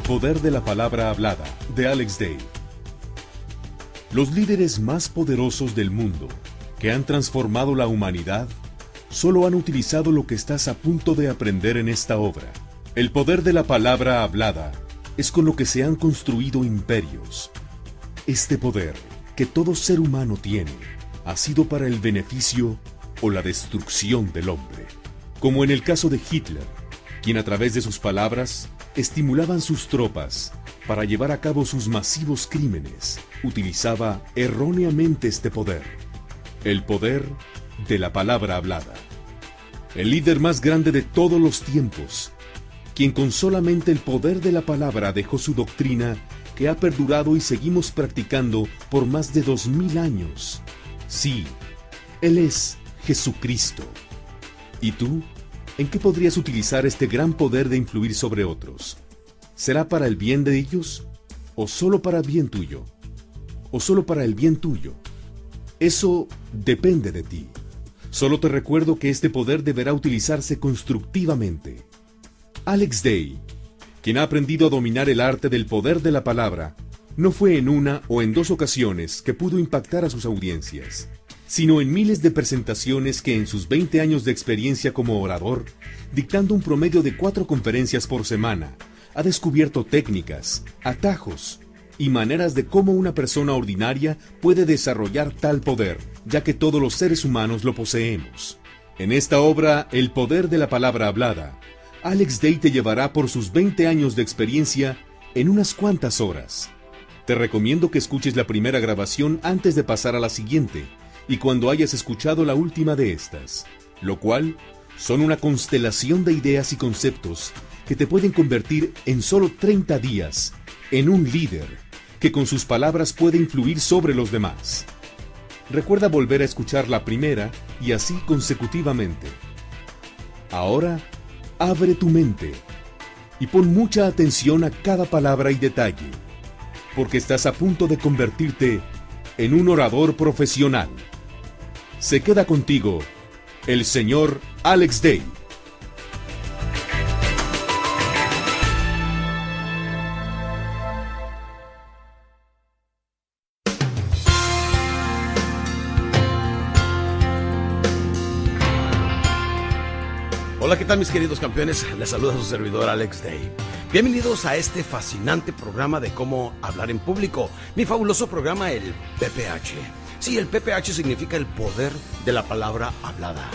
poder de la palabra hablada, de Alex Day. Los líderes más poderosos del mundo, que han transformado la humanidad, solo han utilizado lo que estás a punto de aprender en esta obra. El poder de la palabra hablada es con lo que se han construido imperios. Este poder, que todo ser humano tiene, ha sido para el beneficio o la destrucción del hombre. Como en el caso de Hitler, quien a través de sus palabras estimulaban sus tropas para llevar a cabo sus masivos crímenes, utilizaba erróneamente este poder, el poder de la palabra hablada. El líder más grande de todos los tiempos, quien con solamente el poder de la palabra dejó su doctrina que ha perdurado y seguimos practicando por más de 2000 años. Sí, Él es Jesucristo. ¿Y tú? ¿En qué podrías utilizar este gran poder de influir sobre otros? ¿Será para el bien de ellos? ¿O solo para el bien tuyo? ¿O solo para el bien tuyo? Eso depende de ti. Solo te recuerdo que este poder deberá utilizarse constructivamente. Alex Day, quien ha aprendido a dominar el arte del poder de la palabra, no fue en una o en dos ocasiones que pudo impactar a sus audiencias, sino en miles de presentaciones que en sus 20 años de experiencia como orador, dictando un promedio de 4 conferencias por semana, ha descubierto técnicas, atajos y maneras de cómo una persona ordinaria puede desarrollar tal poder, ya que todos los seres humanos lo poseemos. En esta obra, El poder de la palabra hablada, Alex Day te llevará por sus 20 años de experiencia en unas cuantas horas. Te recomiendo que escuches la primera grabación antes de pasar a la siguiente, y cuando hayas escuchado la última de estas, lo cual son una constelación de ideas y conceptos que te pueden convertir en solo 30 días en un líder que con sus palabras puede influir sobre los demás. Recuerda volver a escuchar la primera y así consecutivamente. Ahora, abre tu mente y pon mucha atención a cada palabra y detalle, porque estás a punto de convertirte en un orador profesional. Se queda contigo el señor Alex Day. Hola, ¿qué tal mis queridos campeones? Les saluda su servidor Alex Day. Bienvenidos a este fascinante programa de cómo hablar en público, mi fabuloso programa, el PPH. Sí, el PPH significa el poder de la palabra hablada.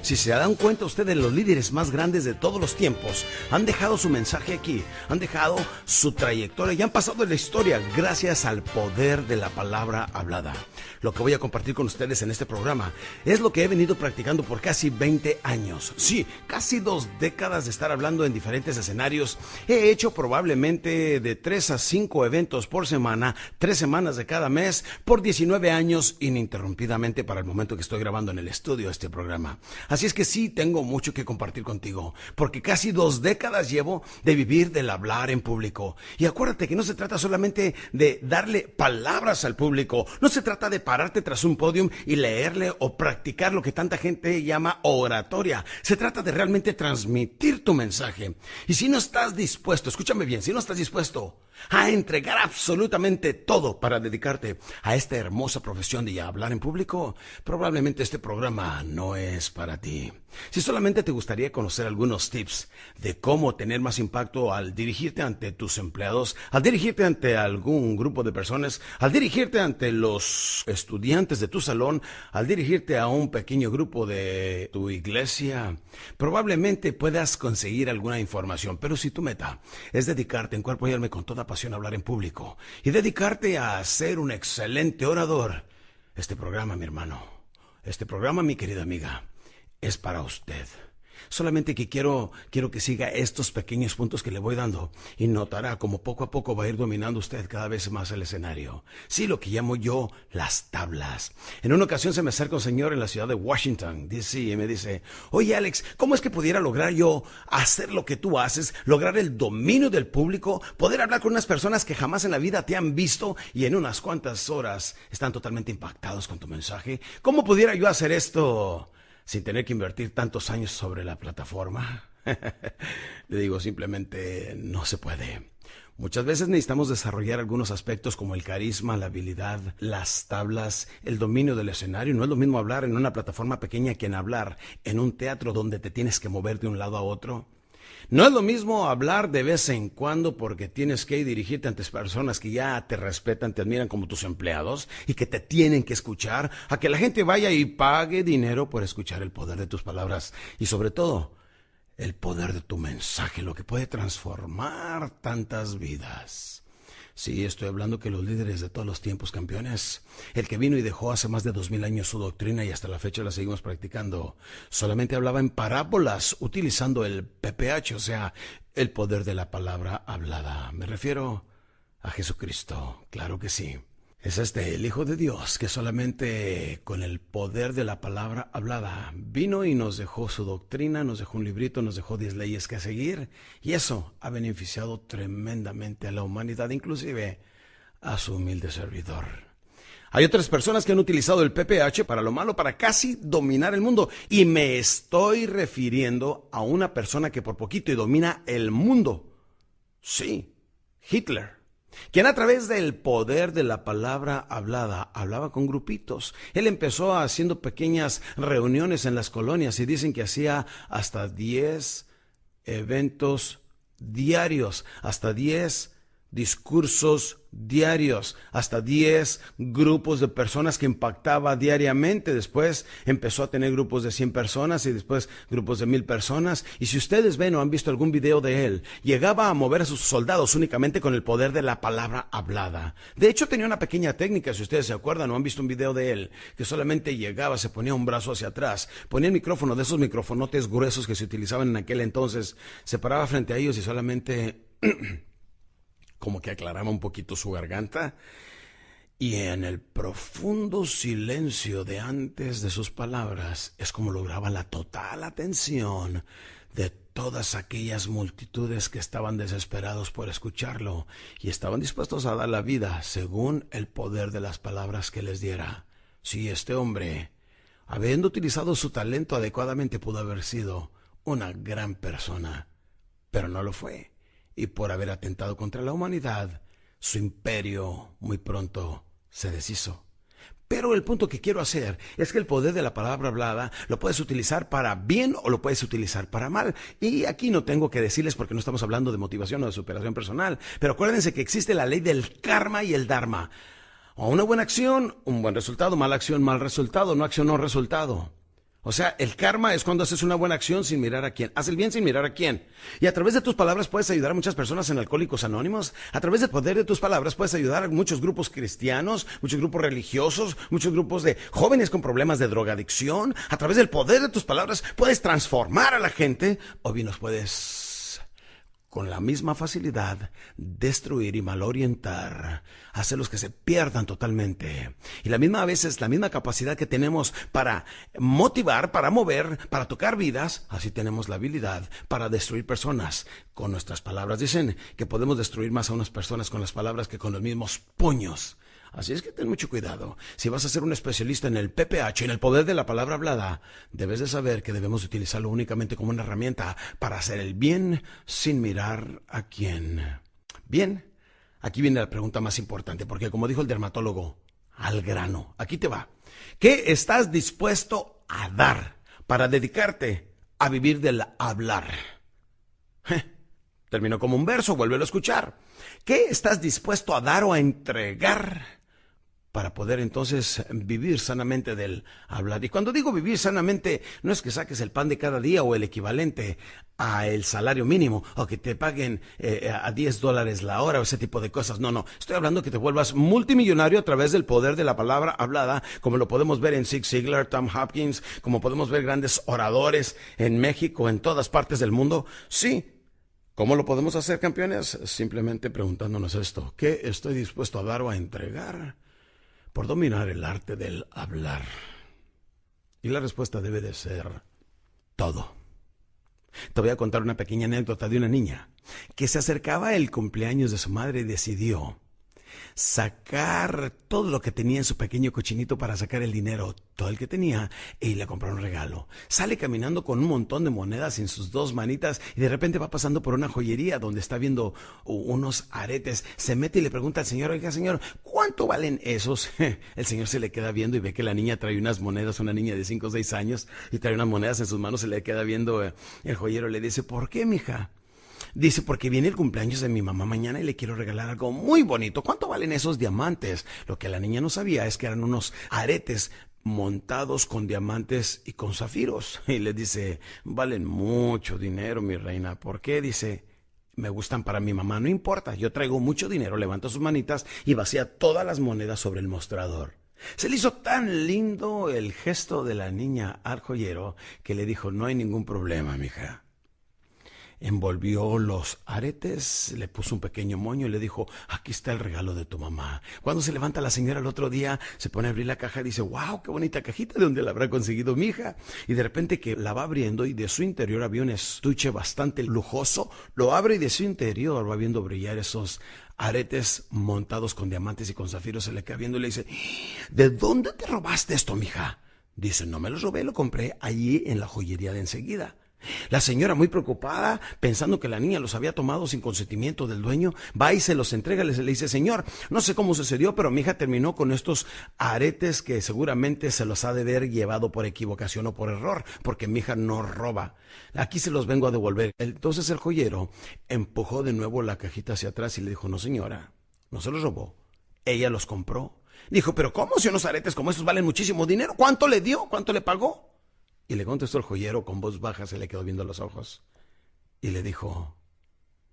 Si se dan cuenta ustedes, los líderes más grandes de todos los tiempos han dejado su mensaje aquí, han dejado su trayectoria y han pasado en la historia gracias al poder de la palabra hablada. Lo que voy a compartir con ustedes en este programa es lo que he venido practicando por casi 20 años. Sí, casi 2 décadas de estar hablando en diferentes escenarios. He hecho probablemente de 3 a 5 eventos por semana, 3 semanas de cada mes, por 19 años ininterrumpidamente para el momento que estoy grabando en el estudio este programa. Así es que sí, tengo mucho que compartir contigo, porque casi 2 décadas llevo de vivir del hablar en público. Y acuérdate que no se trata solamente de darle palabras al público, no se trata de pararte tras un podium y leerle o practicar lo que tanta gente llama oratoria. Se trata de realmente transmitir tu mensaje. Y si no estás dispuesto, escúchame bien, si no estás dispuesto a entregar absolutamente todo para dedicarte a esta hermosa profesión de hablar en público, probablemente este programa no es para ti. Si solamente te gustaría conocer algunos tips de cómo tener más impacto al dirigirte ante tus empleados, al dirigirte ante algún grupo de personas, al dirigirte ante los estudiantes de tu salón, al dirigirte a un pequeño grupo de tu iglesia, probablemente puedas conseguir alguna información. Pero si tu meta es dedicarte en cuerpo y alma con toda pasión a hablar en público y dedicarte a ser un excelente orador, este programa, mi hermano, este programa, mi querida amiga, es para usted. Solamente que quiero que siga estos pequeños puntos que le voy dando y notará como poco a poco va a ir dominando usted cada vez más el escenario. Sí, lo que llamo yo las tablas. En una ocasión se me acerca un señor en la ciudad de Washington, D.C. y me dice: oye Alex, ¿cómo es que pudiera lograr yo hacer lo que tú haces, lograr el dominio del público, poder hablar con unas personas que jamás en la vida te han visto y en unas cuantas horas están totalmente impactados con tu mensaje? ¿Cómo pudiera yo hacer esto sin tener que invertir tantos años sobre la plataforma? Le digo, simplemente no se puede. Muchas veces necesitamos desarrollar algunos aspectos como el carisma, la habilidad, las tablas, el dominio del escenario. No es lo mismo hablar en una plataforma pequeña que en hablar en un teatro donde te tienes que mover de un lado a otro. No es lo mismo hablar de vez en cuando porque tienes que dirigirte ante personas que ya te respetan, te admiran como tus empleados y que te tienen que escuchar, a que la gente vaya y pague dinero por escuchar el poder de tus palabras y sobre todo el poder de tu mensaje, lo que puede transformar tantas vidas. Sí, estoy hablando que los líderes de todos los tiempos, campeones, el que vino y dejó hace más de 2000 años su doctrina y hasta la fecha la seguimos practicando, solamente hablaba en parábolas utilizando el PPH, o sea, el poder de la palabra hablada. Me refiero a Jesucristo, claro que sí. Es el Hijo de Dios que solamente con el poder de la palabra hablada vino y nos dejó su doctrina, nos dejó un librito, nos dejó 10 leyes que seguir y eso ha beneficiado tremendamente a la humanidad, inclusive a su humilde servidor. Hay otras personas que han utilizado el PPH para lo malo, para casi dominar el mundo y me estoy refiriendo a una persona que por poquito y domina el mundo. Sí, Hitler, quien a través del poder de la palabra hablada, hablaba con grupitos. Él empezó haciendo pequeñas reuniones en las colonias y dicen que hacía hasta 10 eventos diarios, hasta 10 discursos diarios, hasta 10 grupos de personas que impactaba diariamente. Después empezó a tener grupos de 100 personas y después grupos de 1000 personas. Y si ustedes ven o han visto algún video de él, llegaba a mover a sus soldados únicamente con el poder de la palabra hablada. De hecho, tenía una pequeña técnica, si ustedes se acuerdan o han visto un video de él, que solamente llegaba, se ponía un brazo hacia atrás, ponía el micrófono de esos microfonotes gruesos que se utilizaban en aquel entonces, se paraba frente a ellos y solamente como que aclaraba un poquito su garganta y en el profundo silencio de antes de sus palabras es como lograba la total atención de todas aquellas multitudes que estaban desesperados por escucharlo y estaban dispuestos a dar la vida según el poder de las palabras que les diera. Sí, este hombre, habiendo utilizado su talento adecuadamente, pudo haber sido una gran persona, pero no lo fue. Y por haber atentado contra la humanidad, su imperio muy pronto se deshizo. Pero el punto que quiero hacer es que el poder de la palabra hablada lo puedes utilizar para bien o lo puedes utilizar para mal. Y aquí no tengo que decirles porque no estamos hablando de motivación o de superación personal. Pero acuérdense que existe la ley del karma y el dharma. O una buena acción, un buen resultado, mala acción, mal resultado, no acción, no resultado. O sea, el karma es cuando haces una buena acción sin mirar a quién. Haz el bien sin mirar a quién. Y a través de tus palabras puedes ayudar a muchas personas en Alcohólicos Anónimos. A través del poder de tus palabras puedes ayudar a muchos grupos cristianos, muchos grupos religiosos, muchos grupos de jóvenes con problemas de drogadicción. A través del poder de tus palabras puedes transformar a la gente o bien los puedes con la misma facilidad destruir y malorientar, hacerlos que se pierdan totalmente. Y la misma capacidad que tenemos para motivar, para mover, para tocar vidas, así tenemos la habilidad para destruir personas con nuestras palabras. Dicen que podemos destruir más a unas personas con las palabras que con los mismos puños. Así es que ten mucho cuidado. Si vas a ser un especialista en el PPH, en el poder de la palabra hablada, debes de saber que debemos utilizarlo únicamente como una herramienta para hacer el bien sin mirar a quién. Bien, aquí viene la pregunta más importante, porque como dijo el dermatólogo, al grano. Aquí te va. ¿Qué estás dispuesto a dar para dedicarte a vivir del hablar? Terminó como un verso, vuélvelo a escuchar. ¿Qué estás dispuesto a dar o a entregar para poder entonces vivir sanamente del hablar? Y cuando digo vivir sanamente, no es que saques el pan de cada día o el equivalente a el salario mínimo o que te paguen a $10 la hora o ese tipo de cosas. No, estoy hablando que te vuelvas multimillonario a través del poder de la palabra hablada, como lo podemos ver en Zig Ziglar, Tom Hopkins, como podemos ver grandes oradores en México, en todas partes del mundo. Sí. ¿Cómo lo podemos hacer, campeones? Simplemente preguntándonos esto. ¿Qué estoy dispuesto a dar o a entregar por dominar el arte del hablar? Y la respuesta debe de ser todo. Te voy a contar una pequeña anécdota de una niña que se acercaba el cumpleaños de su madre y decidió sacar todo lo que tenía en su pequeño cochinito para sacar el dinero, todo el que tenía, e irle a comprar un regalo. Sale caminando con un montón de monedas en sus dos manitas y de repente va pasando por una joyería donde está viendo unos aretes. Se mete y le pregunta al señor, oiga señor, ¿cuánto valen esos? El señor se le queda viendo y ve que la niña trae unas monedas, una niña de 5 o 6 años, y trae unas monedas en sus manos. Se le queda viendo el joyero, le dice, ¿por qué, mija? Dice, porque viene el cumpleaños de mi mamá mañana y le quiero regalar algo muy bonito. ¿Cuánto valen esos diamantes? Lo que la niña no sabía es que eran unos aretes montados con diamantes y con zafiros. Y le dice, valen mucho dinero, mi reina. ¿Por qué? Dice, me gustan para mi mamá. No importa, yo traigo mucho dinero. Levanta sus manitas y vacía todas las monedas sobre el mostrador. Se le hizo tan lindo el gesto de la niña al joyero que le dijo, no hay ningún problema, mija. Envolvió los aretes, le puso un pequeño moño y le dijo, aquí está el regalo de tu mamá. Cuando se levanta la señora el otro día, se pone a abrir la caja y dice, wow, qué bonita cajita, ¿de dónde la habrá conseguido mi hija? Y de repente que la va abriendo y de su interior había un estuche bastante lujoso, lo abre y de su interior va viendo brillar esos aretes montados con diamantes y con zafiros. Se le queda viendo y le dice, ¿de dónde te robaste esto, mija? Dice, no me los robé, lo compré allí en la joyería de enseguida. La señora, muy preocupada, pensando que la niña los había tomado sin consentimiento del dueño, va y se los entrega, le dice, señor, no sé cómo sucedió, pero mi hija terminó con estos aretes que seguramente se los ha de haber llevado por equivocación o por error, porque mi hija no roba. Aquí se los vengo a devolver. Entonces el joyero empujó de nuevo la cajita hacia atrás y le dijo, no señora, no se los robó, ella los compró. Dijo, pero ¿cómo si unos aretes como estos valen muchísimo dinero? ¿Cuánto le dio? ¿Cuánto le pagó? Y le contestó el joyero con voz baja, se le quedó viendo los ojos. Y le dijo,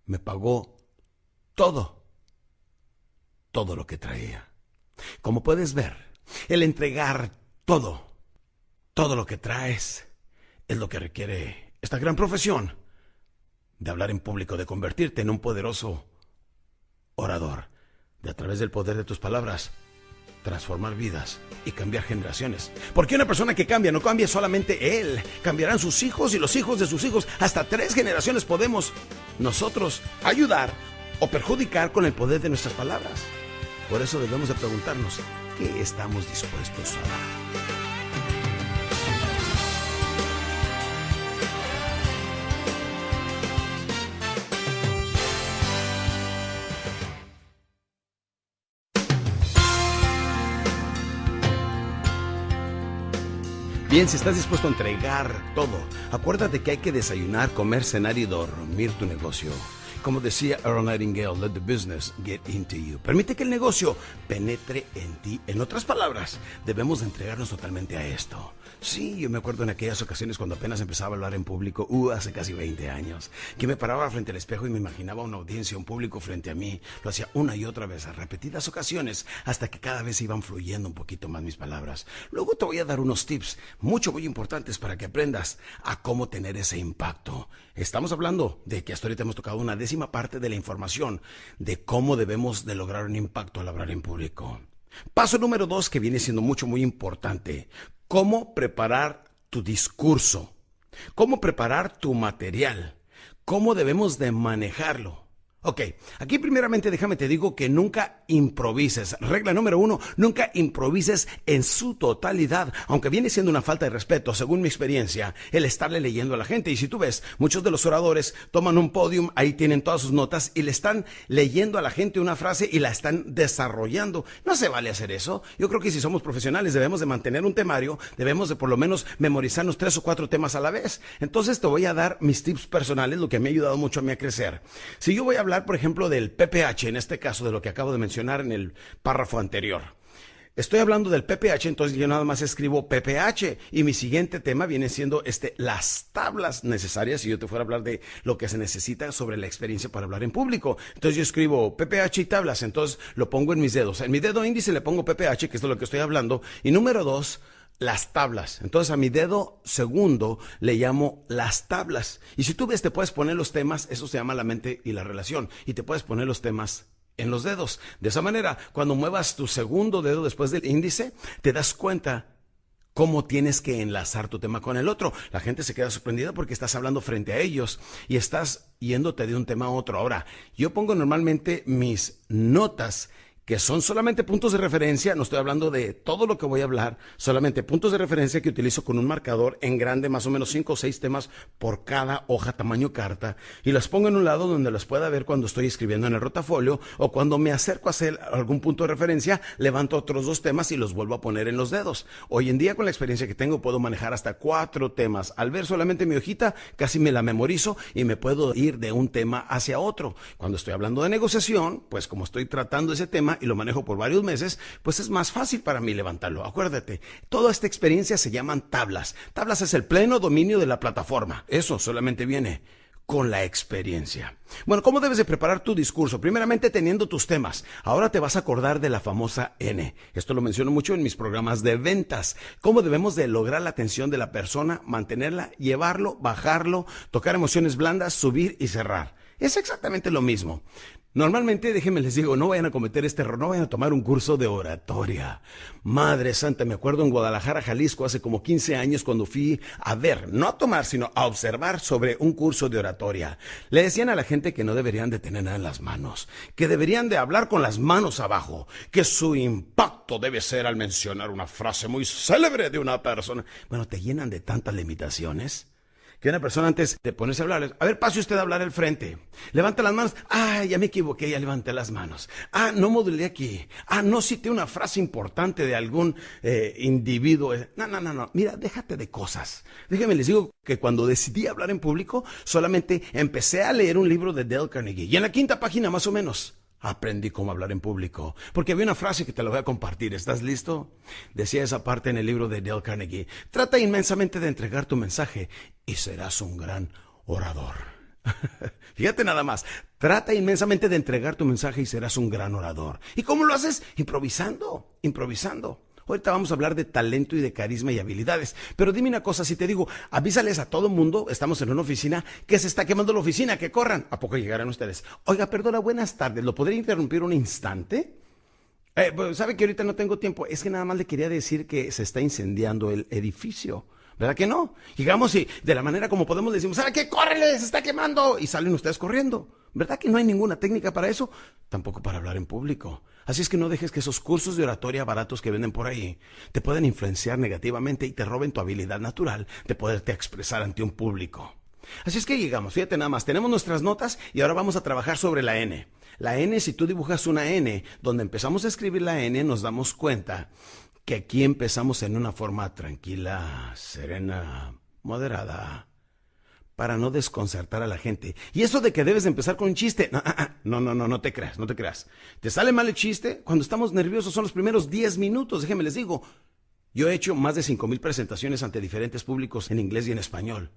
me pagó todo lo que traía. Como puedes ver, el entregar todo lo que traes, es lo que requiere esta gran profesión de hablar en público, de convertirte en un poderoso orador, de a través del poder de tus palabras, transformar vidas y cambiar generaciones. Porque una persona que cambia, no cambia solamente él, cambiarán sus hijos y los hijos de sus hijos. Hasta 3 generaciones podemos nosotros ayudar o perjudicar con el poder de nuestras palabras. Por eso debemos de preguntarnos, ¿qué estamos dispuestos a dar? Bien, si estás dispuesto a entregar todo, acuérdate que hay que desayunar, comer, cenar y dormir tu negocio. Como decía Earl Nightingale, let the business get into you. Permite que el negocio penetre en ti. En otras palabras, debemos de entregarnos totalmente a esto. Sí, yo me acuerdo en aquellas ocasiones cuando apenas empezaba a hablar en público, hace casi 20 años, que me paraba frente al espejo y me imaginaba una audiencia, un público frente a mí. Lo hacía una y otra vez, a repetidas ocasiones, hasta que cada vez iban fluyendo un poquito más mis palabras. Luego te voy a dar unos tips muy importantes para que aprendas a cómo tener ese impacto. Estamos hablando de que hasta ahorita hemos tocado una 10ª parte de la información de cómo debemos de lograr un impacto al hablar en público. Paso número 2, que viene siendo muy importante. Cómo preparar tu discurso. Cómo preparar tu material. Cómo debemos de manejarlo. Ok, aquí primeramente déjame te digo que nunca improvises. Regla número 1, nunca improvises en su totalidad, aunque viene siendo una falta de respeto, según mi experiencia, el estarle leyendo a la gente. Y si tú ves, muchos de los oradores toman un podium, ahí tienen todas sus notas y le están leyendo a la gente una frase y la están desarrollando. No se vale hacer eso. Yo creo que si somos profesionales debemos de mantener un temario, debemos de por lo menos memorizarnos 3 o 4 temas a la vez. Entonces te voy a dar mis tips personales, lo que me ha ayudado mucho a mí a crecer. Si yo voy a hablar, por ejemplo, del PPH, en este caso de lo que acabo de mencionar en el párrafo anterior. Estoy hablando del PPH, entonces yo nada más escribo PPH y mi siguiente tema viene siendo las tablas necesarias si yo te fuera a hablar de lo que se necesita sobre la experiencia para hablar en público. Entonces yo escribo PPH y tablas, entonces lo pongo en mis dedos. En mi dedo índice le pongo PPH, que es de lo que estoy hablando, y número 2, las tablas. Entonces a mi dedo segundo le llamo las tablas. Y si tú ves, te puedes poner los temas, eso se llama la mente y la relación, y te puedes poner los temas en los dedos. De esa manera, cuando muevas tu segundo dedo después del índice, te das cuenta cómo tienes que enlazar tu tema con el otro. La gente se queda sorprendida porque estás hablando frente a ellos y estás yéndote de un tema a otro. Ahora, yo pongo normalmente mis notas que son solamente puntos de referencia, no estoy hablando de todo lo que voy a hablar, solamente puntos de referencia que utilizo con un marcador en grande, más o menos 5 o 6 temas por cada hoja tamaño carta, y las pongo en un lado donde las pueda ver cuando estoy escribiendo en el rotafolio, o cuando me acerco a hacer algún punto de referencia, levanto otros 2 temas y los vuelvo a poner en los dedos. Hoy en día, con la experiencia que tengo, puedo manejar hasta 4 temas. Al ver solamente mi hojita, casi me la memorizo y me puedo ir de un tema hacia otro. Cuando estoy hablando de negociación, pues como estoy tratando ese tema y lo manejo por varios meses, pues es más fácil para mí levantarlo. Acuérdate, toda esta experiencia se llaman tablas. Tablas es el pleno dominio de la plataforma. Eso solamente viene con la experiencia. Bueno, ¿cómo debes de preparar tu discurso? Primeramente teniendo tus temas. Ahora te vas a acordar de la famosa N. Esto lo menciono mucho en mis programas de ventas. ¿Cómo debemos de lograr la atención de la persona, mantenerla, llevarlo, bajarlo, tocar emociones blandas, subir y cerrar? Es exactamente lo mismo. Normalmente, déjenme les digo, no vayan a cometer este error, no vayan a tomar un curso de oratoria. Madre santa, me acuerdo en Guadalajara, Jalisco, hace como 15 años cuando fui a ver, no a tomar, sino a observar sobre un curso de oratoria. Le decían a la gente que no deberían de tener nada en las manos, que deberían de hablar con las manos abajo, que su impacto debe ser al mencionar una frase muy célebre de una persona. Bueno, te llenan de tantas limitaciones que una persona antes de ponerse a hablar, a ver, pase usted a hablar al frente, levanta las manos, ya me equivoqué, ya levanté las manos, no modulé aquí, no cité una frase importante de algún individuo, no, mira, déjate de cosas. Déjenme les digo que cuando decidí hablar en público, solamente empecé a leer un libro de Dale Carnegie, y en la 5ª página más o menos, aprendí cómo hablar en público, porque había una frase que te la voy a compartir. ¿Estás listo? Decía esa parte en el libro de Dale Carnegie: trata inmensamente de entregar tu mensaje y serás un gran orador. Fíjate nada más, trata inmensamente de entregar tu mensaje y serás un gran orador. ¿Y cómo lo haces? Improvisando. Ahorita vamos a hablar de talento y de carisma y habilidades. Pero dime una cosa, si te digo, avísales a todo mundo, estamos en una oficina, que se está quemando la oficina, que corran. ¿A poco llegarán ustedes? Oiga, perdona, buenas tardes, ¿lo podría interrumpir un instante? Pues, ¿sabe que ahorita no tengo tiempo? Es que nada más le quería decir que se está incendiando el edificio. ¿Verdad que no? Llegamos y de la manera como podemos decimos, ¿sabe qué? ¡Córrele! ¡Se está quemando! Y salen ustedes corriendo. ¿Verdad que no hay ninguna técnica para eso? Tampoco para hablar en público. Así es que no dejes que esos cursos de oratoria baratos que venden por ahí te puedan influenciar negativamente y te roben tu habilidad natural de poderte expresar ante un público. Así es que llegamos, fíjate nada más, tenemos nuestras notas y ahora vamos a trabajar sobre la N. La N, si tú dibujas una N, donde empezamos a escribir la N, nos damos cuenta que aquí empezamos en una forma tranquila, serena, moderada, para no desconcertar a la gente. Y eso de que debes empezar con un chiste, no te creas. Te sale mal el chiste cuando estamos nerviosos, son los primeros 10 minutos, déjenme les digo. Yo he hecho más de 5,000 presentaciones ante diferentes públicos en inglés y en español.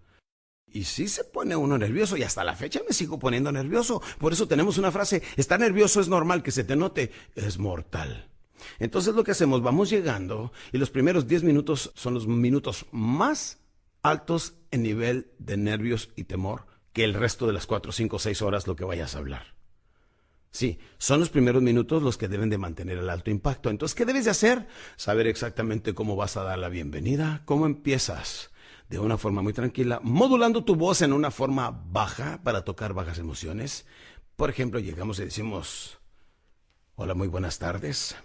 Y sí se pone uno nervioso, y hasta la fecha me sigo poniendo nervioso. Por eso tenemos una frase: estar nervioso es normal, que se te note es mortal. Entonces lo que hacemos, vamos llegando y los primeros 10 minutos son los minutos más altos en nivel de nervios y temor que el resto de las 4, 5, 6 horas lo que vayas a hablar. Sí, son los primeros minutos los que deben de mantener el alto impacto. Entonces, ¿qué debes de hacer? Saber exactamente cómo vas a dar la bienvenida, cómo empiezas de una forma muy tranquila, modulando tu voz en una forma baja para tocar bajas emociones. Por ejemplo, llegamos y decimos: hola, muy buenas tardes.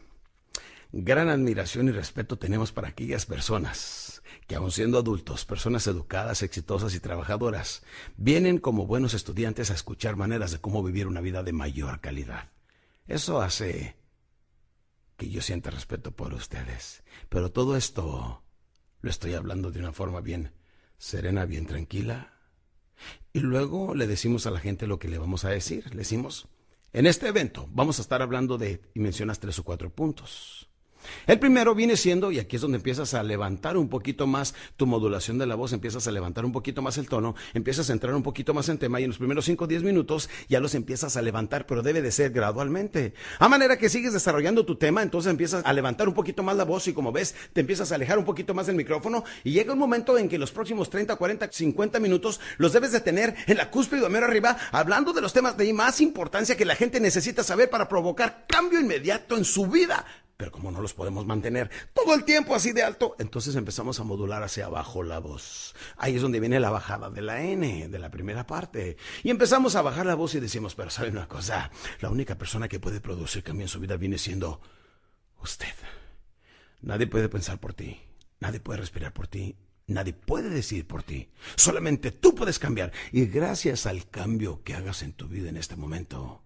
Gran admiración y respeto tenemos para aquellas personas que, aun siendo adultos, personas educadas, exitosas y trabajadoras, vienen como buenos estudiantes a escuchar maneras de cómo vivir una vida de mayor calidad. Eso hace que yo sienta respeto por ustedes. Pero todo esto lo estoy hablando de una forma bien serena, bien tranquila. Y luego le decimos a la gente lo que le vamos a decir. Le decimos: en este evento vamos a estar hablando de, y mencionas 3 o 4 puntos. El primero viene siendo, y aquí es donde empiezas a levantar un poquito más tu modulación de la voz, empiezas a levantar un poquito más el tono, empiezas a entrar un poquito más en tema, y en los primeros 5 o 10 minutos ya los empiezas a levantar, pero debe de ser gradualmente. A manera que sigues desarrollando tu tema, entonces empiezas a levantar un poquito más la voz y, como ves, te empiezas a alejar un poquito más del micrófono, y llega un momento en que los próximos 30, 40, 50 minutos los debes de tener en la cúspide o mero arriba, hablando de los temas de más importancia que la gente necesita saber para provocar cambio inmediato en su vida. pero como no los podemos mantener todo el tiempo así de alto, entonces empezamos a modular hacia abajo la voz. Ahí es donde viene la bajada de la N, de la primera parte. Y empezamos a bajar la voz y decimos, pero ¿sabe una cosa? La única persona que puede producir cambio en su vida viene siendo usted. Nadie puede pensar por ti, nadie puede respirar por ti, nadie puede decidir por ti. Solamente tú puedes cambiar. Y gracias al cambio que hagas en tu vida en este momento,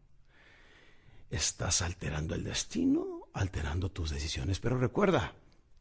estás alterando el destino, alterando tus decisiones. Pero recuerda,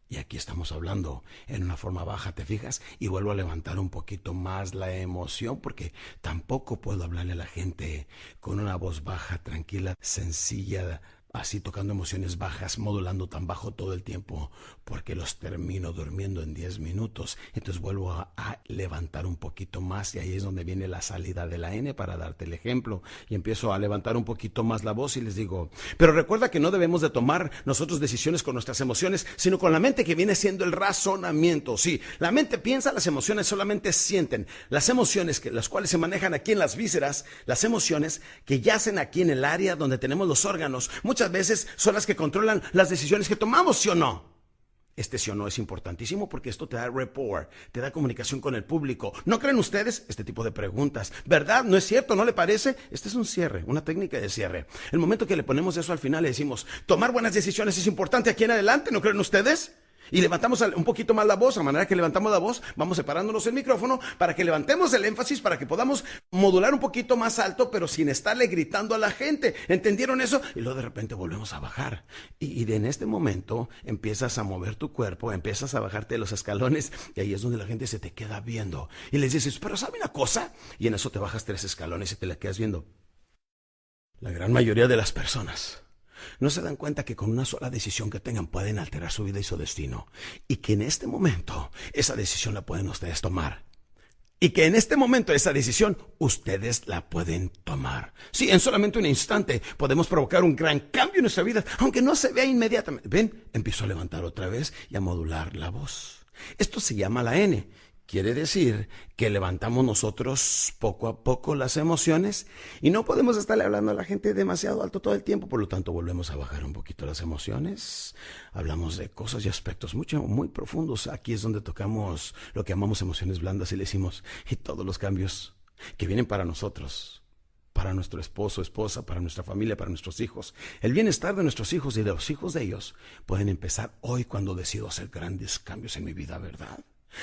y aquí estamos hablando en una forma baja, ¿te fijas? Y vuelvo a levantar un poquito más la emoción, porque tampoco puedo hablarle a la gente con una voz baja, tranquila, sencilla, así tocando emociones bajas, modulando tan bajo todo el tiempo, porque los termino durmiendo en 10 minutos. Entonces vuelvo a levantar un poquito más, y ahí es donde viene la salida de la N para darte el ejemplo. Y empiezo a levantar un poquito más la voz y les digo, pero recuerda que no debemos de tomar nosotros decisiones con nuestras emociones, sino con la mente, que viene siendo el razonamiento. Sí, la mente piensa, las emociones solamente sienten. Las emociones, las cuales se manejan aquí en las vísceras, las emociones que yacen aquí en el área donde tenemos los órganos, muchas veces son las que controlan las decisiones que tomamos, ¿sí o no? Este sí o no es importantísimo, porque esto te da rapport, te da comunicación con el público. ¿No creen ustedes este tipo de preguntas? ¿Verdad? ¿No es cierto? ¿No le parece? Este es un cierre, una técnica de cierre. El momento que le ponemos eso al final, le decimos, tomar buenas decisiones es importante aquí en adelante, ¿no creen ustedes? Y levantamos un poquito más la voz, a manera que levantamos la voz, vamos separándonos el micrófono para que levantemos el énfasis, para que podamos modular un poquito más alto, pero sin estarle gritando a la gente. ¿Entendieron eso? Y luego de repente volvemos a bajar. Y en este momento empiezas a mover tu cuerpo, empiezas a bajarte los escalones, y ahí es donde la gente se te queda viendo. Y les dices, pero ¿sabe una cosa? Y en eso te bajas 3 escalones y te la quedas viendo. La gran mayoría de las personas no se dan cuenta que con una sola decisión que tengan pueden alterar su vida y su destino. Y que en este momento esa decisión la pueden ustedes tomar. Y que en este momento esa decisión ustedes la pueden tomar. Sí, en solamente un instante podemos provocar un gran cambio en nuestra vida, aunque no se vea inmediatamente. ¿Ven? Empiezo a levantar otra vez y a modular la voz. Esto se llama la N. Quiere decir que levantamos nosotros poco a poco las emociones, y no podemos estarle hablando a la gente demasiado alto todo el tiempo. Por lo tanto, volvemos a bajar un poquito las emociones. Hablamos de cosas y aspectos muy profundos. Aquí es donde tocamos lo que llamamos emociones blandas, y le decimos, y todos los cambios que vienen para nosotros, para nuestro esposo, esposa, para nuestra familia, para nuestros hijos. El bienestar de nuestros hijos y de los hijos de ellos pueden empezar hoy, cuando decido hacer grandes cambios en mi vida, ¿verdad?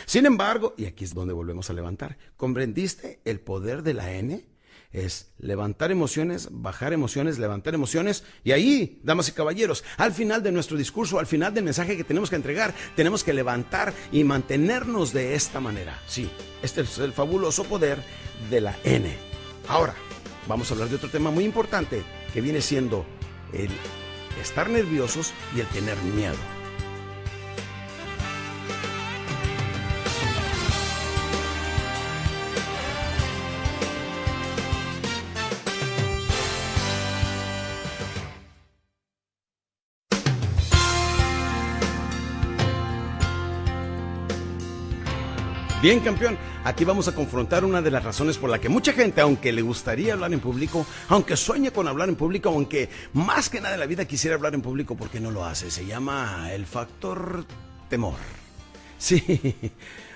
Sin embargo, y aquí es donde volvemos a levantar, ¿comprendiste el poder de la N? Es levantar emociones, bajar emociones, levantar emociones. Y ahí, damas y caballeros, al final de nuestro discurso, al final del mensaje que tenemos que entregar, tenemos que levantar y mantenernos de esta manera. Sí, este es el fabuloso poder de la N. Ahora, vamos a hablar de otro tema muy importante, que viene siendo el estar nerviosos y el tener miedo. Bien, campeón, aquí vamos a confrontar una de las razones por la que mucha gente, aunque le gustaría hablar en público, aunque sueñe con hablar en público, aunque más que nada en la vida quisiera hablar en público, ¿por qué no lo hace? Se llama el factor temor. Sí,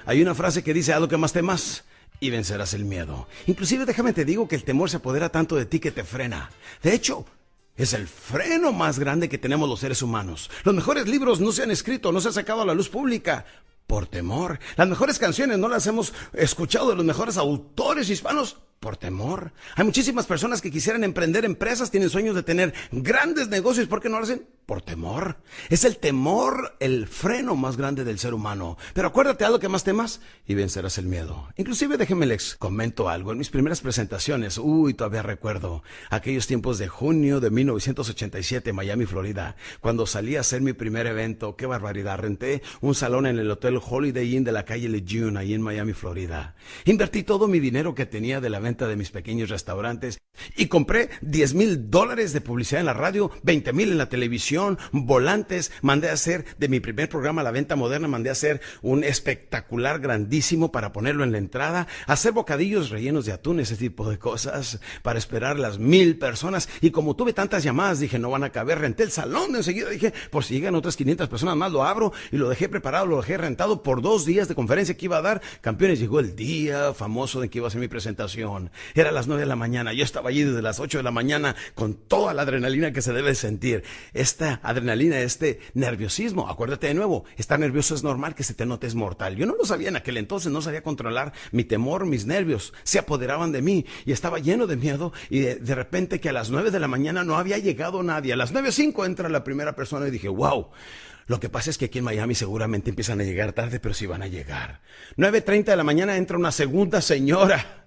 hay una frase que dice, haz lo que más temas y vencerás el miedo. Inclusive, déjame te digo que el temor se apodera tanto de ti que te frena. De hecho, es el freno más grande que tenemos los seres humanos. Los mejores libros no se han escrito, no se han sacado a la luz pública por temor. Las mejores canciones no las hemos escuchado de los mejores autores hispanos por temor. Hay muchísimas personas que quisieran emprender empresas, tienen sueños de tener grandes negocios. ¿Por qué no lo hacen? Por temor. Es el temor el freno más grande del ser humano. Pero acuérdate, haz lo que más temas y vencerás el miedo. Inclusive, déjenme les comento algo. En mis primeras presentaciones, todavía recuerdo aquellos tiempos de junio de 1987 en Miami, Florida, cuando salí a hacer mi primer evento. ¡Qué barbaridad! Renté un salón en el Hotel Holiday Inn de la calle Lejeune, ahí en Miami, Florida. Invertí todo mi dinero que tenía de la venta de mis pequeños restaurantes y compré $10,000 de publicidad en la radio, $20,000 en la televisión, iluminación, volantes, mandé a hacer de mi primer programa La Venta Moderna, mandé a hacer un espectacular grandísimo para ponerlo en la entrada, hacer bocadillos rellenos de atún, ese tipo de cosas, para esperar las 1,000 personas. Y como tuve tantas llamadas, dije, no van a caber, renté el salón enseguida, dije, por si llegan otras 500 personas más, lo abro y lo dejé preparado, lo dejé rentado por 2 días de conferencia que iba a dar. Campeones, llegó el día famoso de que iba a hacer mi presentación. Era a las 9 de la mañana, yo estaba allí desde las 8 de la mañana con toda la adrenalina que se debe sentir. Esta adrenalina, este nerviosismo, acuérdate de nuevo, estar nervioso es normal, que se te note es mortal. Yo no lo sabía en aquel entonces, no sabía controlar mi temor, mis nervios, se apoderaban de mí y estaba lleno de miedo y de repente que a las 9 de la mañana no había llegado nadie. A las 9:05 entra la primera persona y dije, wow. Lo que pasa es que aquí en Miami seguramente empiezan a llegar tarde, pero sí van a llegar. 9:30 de la mañana entra una segunda señora.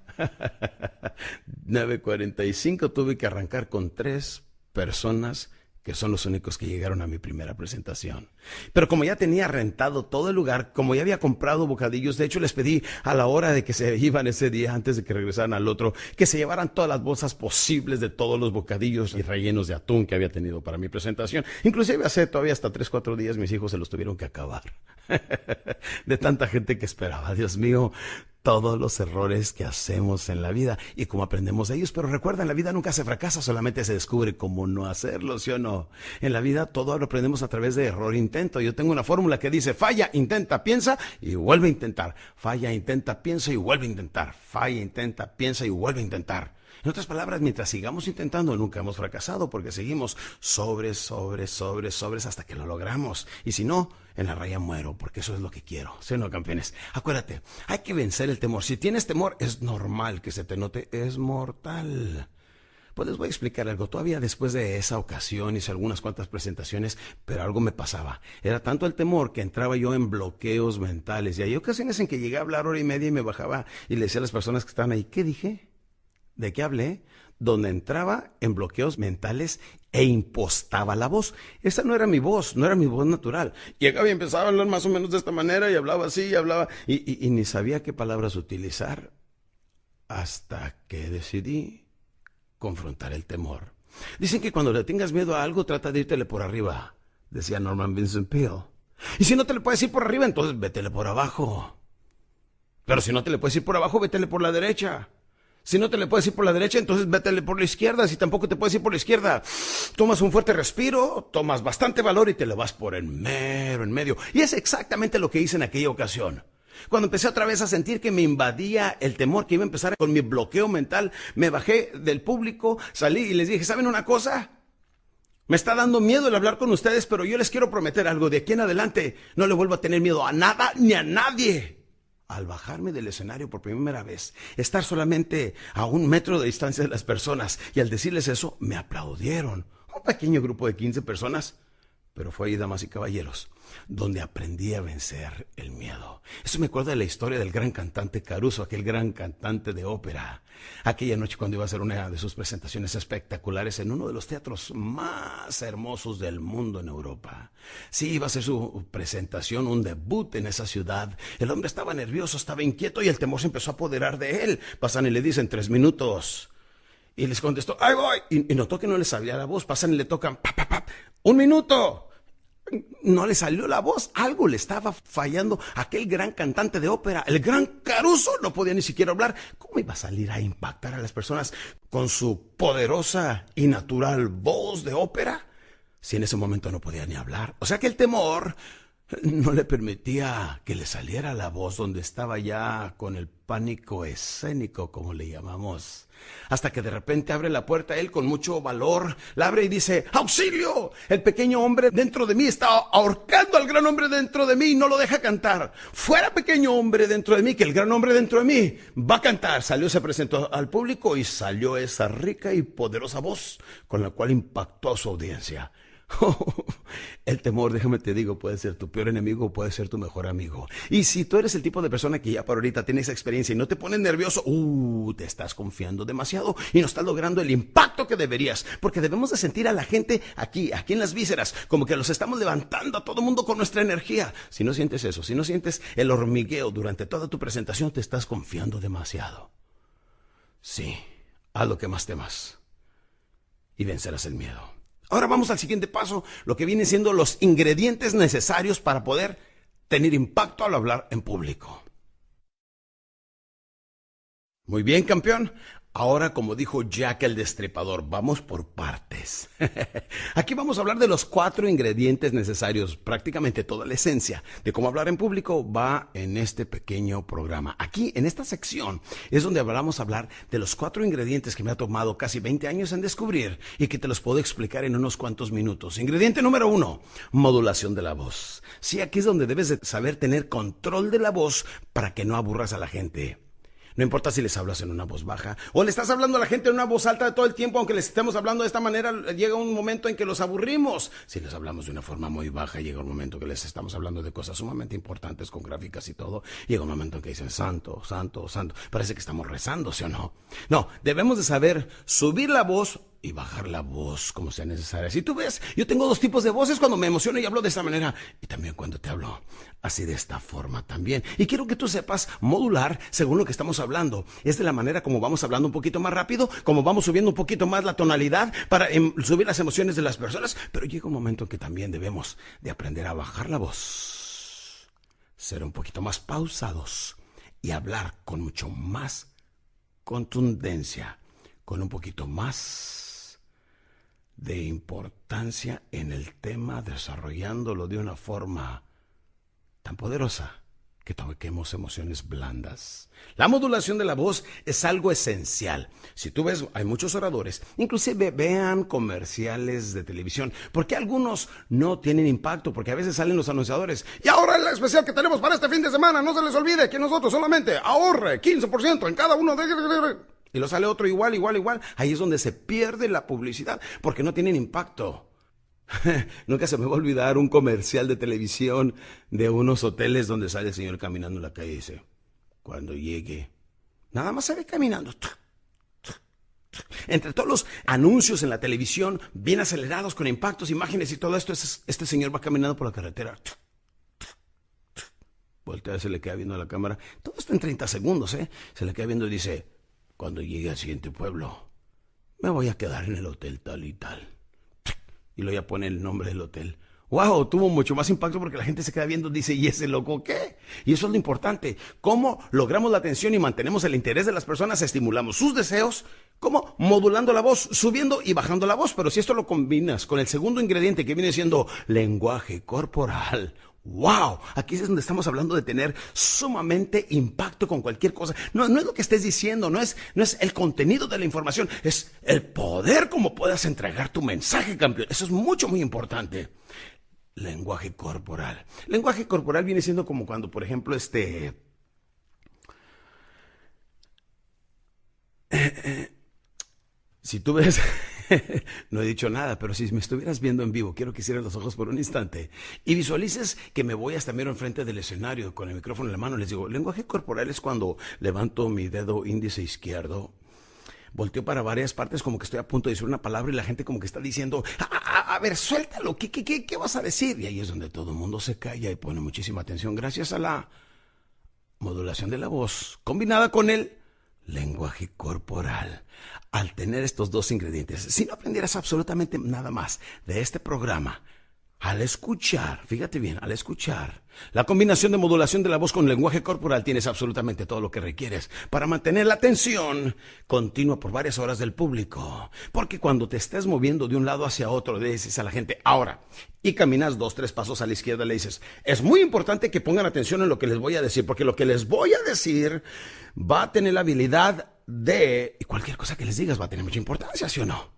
9:45 tuve que arrancar con 3 personas que son los únicos que llegaron a mi primera presentación. Pero como ya tenía rentado todo el lugar, como ya había comprado bocadillos, de hecho les pedí a la hora de que se iban ese día, antes de que regresaran al otro, que se llevaran todas las bolsas posibles de todos los bocadillos y rellenos de atún que había tenido para mi presentación. Inclusive hace todavía hasta 3-4 días mis hijos se los tuvieron que acabar. De tanta gente que esperaba. Dios mío, todos los errores que hacemos en la vida y cómo aprendemos de ellos. Pero recuerda, en la vida nunca se fracasa, solamente se descubre cómo no hacerlo, ¿sí o no? En la vida todo lo aprendemos a través de error e intento. Yo tengo una fórmula que dice, falla, intenta, piensa y vuelve a intentar. Falla, intenta, piensa y vuelve a intentar. Falla, intenta, piensa y vuelve a intentar. En otras palabras, mientras sigamos intentando, nunca hemos fracasado porque seguimos sobres hasta que lo logramos. Y si no, en la raya muero, porque eso es lo que quiero. ¿Sí o no, campeones? Acuérdate, hay que vencer el temor. Si tienes temor, es normal que se te note, es mortal. Pues les voy a explicar algo. Todavía después de esa ocasión hice algunas cuantas presentaciones, pero algo me pasaba. Era tanto el temor que entraba yo en bloqueos mentales. Y hay ocasiones en que llegué a hablar 1:30 y me bajaba y le decía a las personas que estaban ahí, ¿qué dije? ¿De qué hablé? Donde entraba en bloqueos mentales e impostaba la voz. Esa no era mi voz, no era mi voz natural. Llegaba y empezaba a hablar más o menos de esta manera y hablaba así y hablaba y ni sabía qué palabras utilizar hasta que decidí confrontar el temor. Dicen que cuando le tengas miedo a algo, trata de írtele por arriba, decía Norman Vincent Peale. Y si no te le puedes ir por arriba, entonces vétele por abajo. Pero si no te le puedes ir por abajo, vétele por la derecha. Si no te le puedes ir por la derecha, entonces vétele por la izquierda. Si tampoco te puedes ir por la izquierda, tomas un fuerte respiro, tomas bastante valor y te lo vas por en medio. Y es exactamente lo que hice en aquella ocasión. Cuando empecé otra vez a sentir que me invadía el temor, que iba a empezar con mi bloqueo mental, me bajé del público, salí y les dije, ¿saben una cosa? Me está dando miedo el hablar con ustedes, pero yo les quiero prometer algo. De aquí en adelante no le vuelvo a tener miedo a nada ni a nadie. Al bajarme del escenario por primera vez, estar solamente a 1 metro de distancia de las personas, y al decirles eso, me aplaudieron. Un pequeño grupo de 15 personas, pero fue ahí, damas y caballeros, donde aprendí a vencer el miedo. Eso me acuerda de la historia del gran cantante Caruso, aquel gran cantante de ópera. Aquella noche cuando iba a hacer una de sus presentaciones espectaculares en uno de los teatros más hermosos del mundo en Europa. Sí, iba a hacer su presentación, un debut en esa ciudad. El hombre estaba nervioso, estaba inquieto y el temor se empezó a apoderar de él. Pasan y le dicen 3 minutos. Y les contestó, ¡ahí voy! Y notó que no le salía la voz. Pasan y le tocan, ¡pap, pap, pap! ¡1 minuto! No le salió la voz, algo le estaba fallando. Aquel gran cantante de ópera, el gran Caruso, no podía ni siquiera hablar. ¿Cómo iba a salir a impactar a las personas con su poderosa y natural voz de ópera si en ese momento no podía ni hablar? O sea que el temor no le permitía que le saliera la voz, donde estaba ya con el pánico escénico, como le llamamos. Hasta que de repente abre la puerta él con mucho valor, la abre y dice, ¡auxilio! El pequeño hombre dentro de mí está ahorcando al gran hombre dentro de mí y no lo deja cantar. ¡Fuera, pequeño hombre dentro de mí, que el gran hombre dentro de mí va a cantar! Salió, se presentó al público y salió esa rica y poderosa voz con la cual impactó a su audiencia. El temor, déjame te digo, puede ser tu peor enemigo o puede ser tu mejor amigo. Y si tú eres el tipo de persona que ya por ahorita tienes experiencia y no te pones nervioso, te estás confiando demasiado y no estás logrando el impacto que deberías, porque debemos de sentir a la gente aquí en las vísceras, como que los estamos levantando a todo mundo con nuestra energía. Si no sientes eso, si no sientes el hormigueo durante toda tu presentación, te estás confiando demasiado. Sí, haz lo que más temas y vencerás el miedo. Ahora vamos al siguiente paso, lo que vienen siendo los ingredientes necesarios para poder tener impacto al hablar en público. Muy bien, campeón. Ahora, como dijo Jack el Destripador, vamos por partes. Aquí vamos a hablar de los 4 ingredientes necesarios. Prácticamente toda la esencia de cómo hablar en público va en este pequeño programa. Aquí, en esta sección, es donde vamos a hablar de los 4 ingredientes que me ha tomado casi 20 años en descubrir y que te los puedo explicar en unos cuantos minutos. Ingrediente número 1, modulación de la voz. Sí, aquí es donde debes de saber tener control de la voz para que no aburras a la gente. No importa si les hablas en una voz baja o le estás hablando a la gente en una voz alta todo el tiempo, aunque les estemos hablando de esta manera, llega un momento en que los aburrimos. Si les hablamos de una forma muy baja, llega un momento que les estamos hablando de cosas sumamente importantes con gráficas y todo. Llega un momento en que dicen, santo, santo, santo. Parece que estamos rezando, ¿sí o no? No, debemos de saber subir la voz y bajar la voz como sea necesaria. Si tú ves, yo tengo 2 tipos de voces cuando me emociono y hablo de esta manera, y también cuando te hablo así de esta forma también. Y quiero que tú sepas modular según lo que estamos hablando. Es de la manera como vamos hablando un poquito más rápido, como vamos subiendo un poquito más la tonalidad para subir las emociones de las personas, pero llega un momento en que también debemos de aprender a bajar la voz, ser un poquito más pausados y hablar con mucho más contundencia, con un poquito más de importancia en el tema, desarrollándolo de una forma tan poderosa que toquemos emociones blandas. La modulación de la voz es algo esencial. Si tú ves, hay muchos oradores, inclusive vean comerciales de televisión, porque algunos no tienen impacto, porque a veces salen los anunciadores. Y ahora el especial que tenemos para este fin de semana, no se les olvide que nosotros solamente ahorre 15% en cada uno de... Y lo sale otro igual. Ahí es donde se pierde la publicidad, porque no tienen impacto. Nunca se me va a olvidar un comercial de televisión de unos hoteles donde sale el señor caminando en la calle y dice, cuando llegue, nada más se ve caminando. Entre todos los anuncios en la televisión, bien acelerados, con impactos, imágenes y todo esto, este señor va caminando por la carretera. Voltea, se le queda viendo a la cámara. Todo esto en 30 segundos, Se le queda viendo y dice, cuando llegue al siguiente pueblo, me voy a quedar en el hotel tal y tal. Y luego ya pone el nombre del hotel. ¡Wow! Tuvo mucho más impacto porque la gente se queda viendo y dice, ¿y ese loco qué? Y eso es lo importante. ¿Cómo logramos la atención y mantenemos el interés de las personas? Estimulamos sus deseos. ¿Cómo? Modulando la voz, subiendo y bajando la voz. Pero si esto lo combinas con el segundo ingrediente que viene siendo lenguaje corporal, ¡wow! Aquí es donde estamos hablando de tener sumamente impacto con cualquier cosa. No es lo que estés diciendo, no es el contenido de la información, es el poder como puedas entregar tu mensaje, campeón. Eso es mucho, muy importante. Lenguaje corporal. Lenguaje corporal viene siendo como cuando, por ejemplo, si tú ves, no he dicho nada, pero si me estuvieras viendo en vivo, quiero que cierres los ojos por un instante y visualices que me voy hasta mero enfrente del escenario con el micrófono en la mano. Les digo, lenguaje corporal es cuando levanto mi dedo índice izquierdo, volteo para varias partes como que estoy a punto de decir una palabra y la gente como que está diciendo, a ver, suéltalo, ¿qué vas a decir? Y ahí es donde todo el mundo se calla y pone muchísima atención gracias a la modulación de la voz combinada con el lenguaje corporal. Al tener estos 2 ingredientes, si no aprendieras absolutamente nada más de este programa, al escuchar, fíjate bien, al escuchar la combinación de modulación de la voz con lenguaje corporal, tienes absolutamente todo lo que requieres para mantener la atención continua por varias horas del público. Porque cuando te estés moviendo de un lado hacia otro, le dices a la gente, ahora, y caminas 2, 3 pasos a la izquierda, le dices, es muy importante que pongan atención en lo que les voy a decir, porque lo que les voy a decir va a tener la habilidad de, y cualquier cosa que les digas va a tener mucha importancia, ¿sí o no?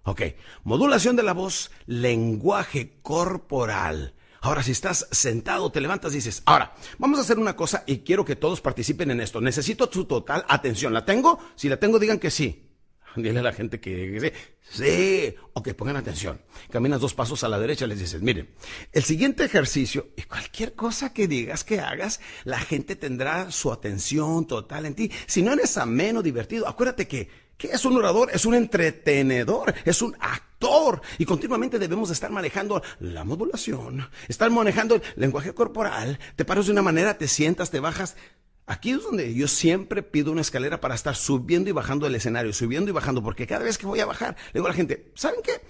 Ok, modulación de la voz, lenguaje corporal. Ahora, si estás sentado, te levantas y dices, ahora, vamos a hacer una cosa y quiero que todos participen en esto. Necesito su total atención. ¿La tengo? Si la tengo, digan que sí. Dile a la gente que sí. Sí. Ok, pongan atención. Caminas 2 pasos a la derecha, les dices, miren, el siguiente ejercicio y cualquier cosa que digas, que hagas, la gente tendrá su atención total en ti. Si no eres ameno, divertido, acuérdate que es un orador, es un entretenedor, es un actor y continuamente debemos de estar manejando la modulación, estar manejando el lenguaje corporal. Te paras de una manera, te sientas, te bajas. Aquí es donde yo siempre pido una escalera para estar subiendo y bajando del escenario, subiendo y bajando, porque cada vez que voy a bajar, le digo a la gente, ¿saben qué?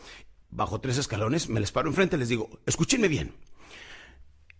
bajo 3 escalones, me les paro enfrente y les digo, escúchenme bien.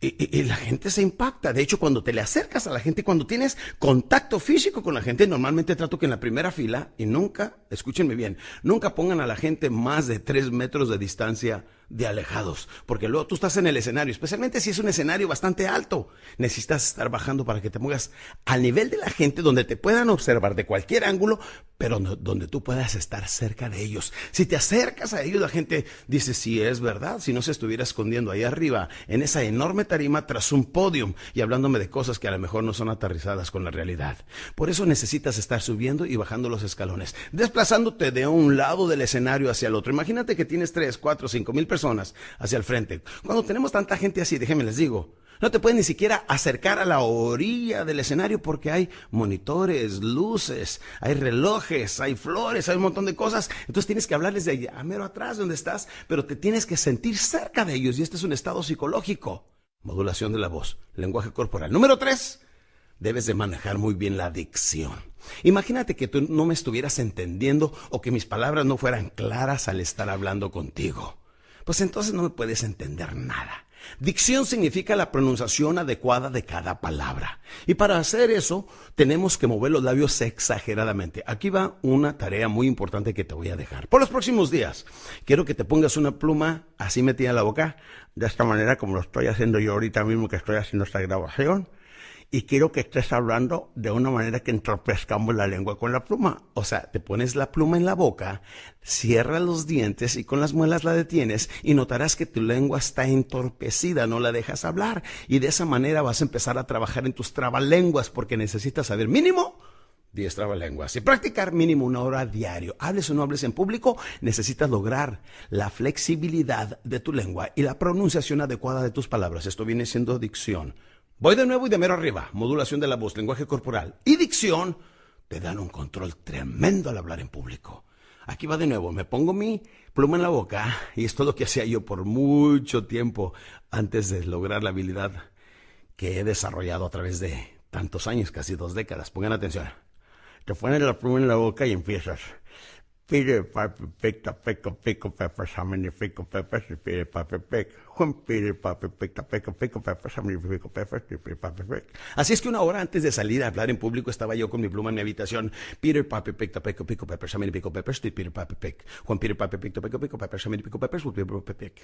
Y la gente se impacta. De hecho, cuando te le acercas a la gente, cuando tienes contacto físico con la gente, normalmente trato que en la primera fila, y nunca, escúchenme bien, nunca pongan a la gente más de 3 metros de distancia de alejados, porque luego tú estás en el escenario, especialmente si es un escenario bastante alto, necesitas estar bajando para que te muevas al nivel de la gente, donde te puedan observar de cualquier ángulo, pero donde tú puedas estar cerca de ellos. Si te acercas a ellos, la gente dice, sí, es verdad, si no se estuviera escondiendo ahí arriba, en esa enorme tarima tras un podium, y hablándome de cosas que a lo mejor no son aterrizadas con la realidad. Por eso necesitas estar subiendo y bajando los escalones, desplazándote de un lado del escenario hacia el otro. Imagínate que tienes 3, 4, 5 mil personas hacia el frente. Cuando tenemos tanta gente así, déjenme les digo, no te puedes ni siquiera acercar a la orilla del escenario porque hay monitores, luces, hay relojes, hay flores, hay un montón de cosas. Entonces tienes que hablarles de allá, mero atrás donde estás, pero te tienes que sentir cerca de ellos, y este es un estado psicológico. Modulación de la voz, lenguaje corporal. Número 3, debes de manejar muy bien la dicción. Imagínate que tú no me estuvieras entendiendo o que mis palabras no fueran claras al estar hablando contigo. Pues entonces no me puedes entender nada. Dicción significa la pronunciación adecuada de cada palabra. Y para hacer eso, tenemos que mover los labios exageradamente. Aquí va una tarea muy importante que te voy a dejar. Por los próximos días, quiero que te pongas una pluma así metida en la boca, de esta manera como lo estoy haciendo yo ahorita mismo que estoy haciendo esta grabación. Y quiero que estés hablando de una manera que entorpezcamos la lengua con la pluma. O sea, te pones la pluma en la boca, cierras los dientes y con las muelas la detienes y notarás que tu lengua está entorpecida, no la dejas hablar. Y de esa manera vas a empezar a trabajar en tus trabalenguas, porque necesitas saber mínimo 10 trabalenguas y practicar mínimo 1 hora diario. Hables o no hables en público, necesitas lograr la flexibilidad de tu lengua y la pronunciación adecuada de tus palabras. Esto viene siendo dicción. Voy de nuevo y de mero arriba. Modulación de la voz, lenguaje corporal y dicción te dan un control tremendo al hablar en público. Aquí va de nuevo. Me pongo mi pluma en la boca y esto es lo que hacía yo por mucho tiempo antes de lograr la habilidad que he desarrollado a través de tantos años, casi 2 décadas. Pongan atención. Te pones la pluma en la boca y empiezas. Peter Piper picked a peck of pickled peppers. How many pickled peppers did Peter Piper pick? When Peter Piper picked a peck of pickled peppers, how many pickled peppers did Peter Piper pick? Así es que 1 hora antes de salir a hablar en público estaba yo con mi pluma en mi habitación. Peter Piper picked a peck of pickled peppers. How many pickled peppers did Peter Piper pick? When Peter Piper picked a peck of pickled peppers, how many pickled peppers would Peter Piper pick?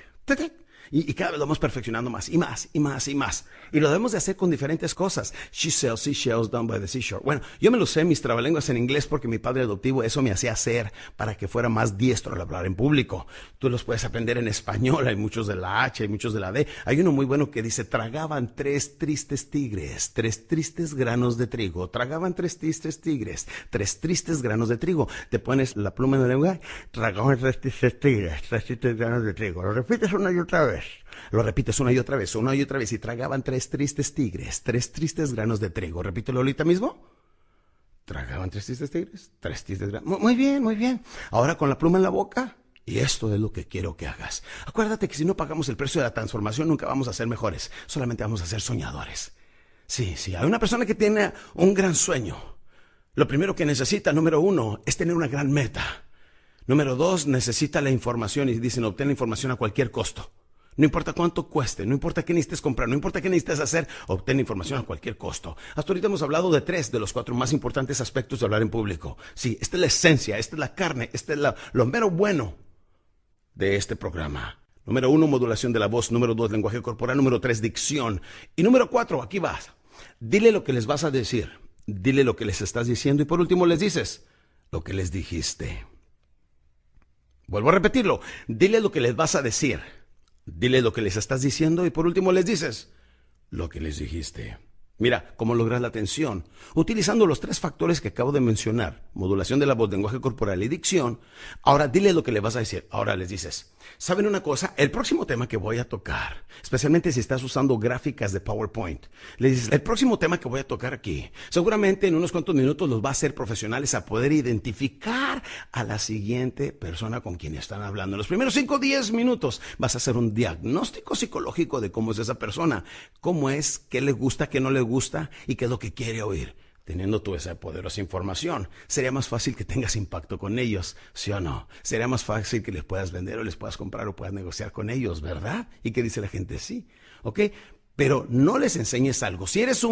Y cada vez lo vamos perfeccionando más y más y más y más. Y lo debemos de hacer con diferentes cosas. She sells seashells down by the seashore. Bueno, yo me lo sé mis trabalenguas en inglés porque mi padre adoptivo eso me hacía hacer para que fuera más diestro al hablar en público. Tú los puedes aprender en español, hay muchos de la H, hay muchos de la D. Hay uno muy bueno que dice, tragaban 3 tristes tigres, 3 tristes granos de trigo. Tragaban 3 tristes tigres, 3 tristes granos de trigo. Te pones la pluma en la lengua, tragaban 3 tristes tigres, 3 tristes granos de trigo. Lo repites una y otra vez. Lo repites una y otra vez, una y otra vez. Y tragaban 3 tristes tigres, 3 tristes granos de trigo. Repítelo ahorita mismo. Tragaban 3 tristes tigres, 3 tristes granos. Muy bien, muy bien. Ahora con la pluma en la boca. Y esto es lo que quiero que hagas. Acuérdate que si no pagamos el precio de la transformación, nunca vamos a ser mejores. Solamente vamos a ser soñadores. Sí, hay una persona que tiene un gran sueño. Lo primero que necesita, número 1, es tener una gran meta. Número 2, necesita la información y dicen, obtén la información a cualquier costo. No importa cuánto cueste, no importa qué necesites comprar, no importa qué necesites hacer, obtén la información a cualquier costo. Hasta ahorita hemos hablado de 3 de los 4 más importantes aspectos de hablar en público. Sí, esta es la esencia, esta es la carne, esta es lo mero bueno de este programa. Número 1, modulación de la voz. Número 2, lenguaje corporal. Número 3, dicción. Y número 4, aquí vas. Dile lo que les vas a decir. Dile lo que les estás diciendo. Y por último les dices lo que les dijiste. Vuelvo a repetirlo. Dile lo que les vas a decir. Dile lo que les estás diciendo. Y por último les dices lo que les dijiste. Mira cómo logras la atención. Utilizando los 3 factores que acabo de mencionar. Modulación de la voz, lenguaje corporal y dicción. Ahora dile lo que le vas a decir. Ahora les dices, ¿saben una cosa? El próximo tema que voy a tocar, especialmente si estás usando gráficas de PowerPoint, les dices, el próximo tema que voy a tocar aquí, seguramente en unos cuantos minutos los va a hacer profesionales a poder identificar a la siguiente persona con quien están hablando. En los primeros 5 o 10 minutos vas a hacer un diagnóstico psicológico de cómo es esa persona, cómo es, qué le gusta, qué no le gusta y qué es lo que quiere oír. teniendo tú esa poderosa información, sería más fácil que tengas impacto con ellos, ¿sí o no? Sería más fácil que les puedas vender o les puedas comprar o puedas negociar con ellos, ¿verdad? ¿Y qué dice la gente? Sí, ¿ok? Pero no les enseñes algo. Si eres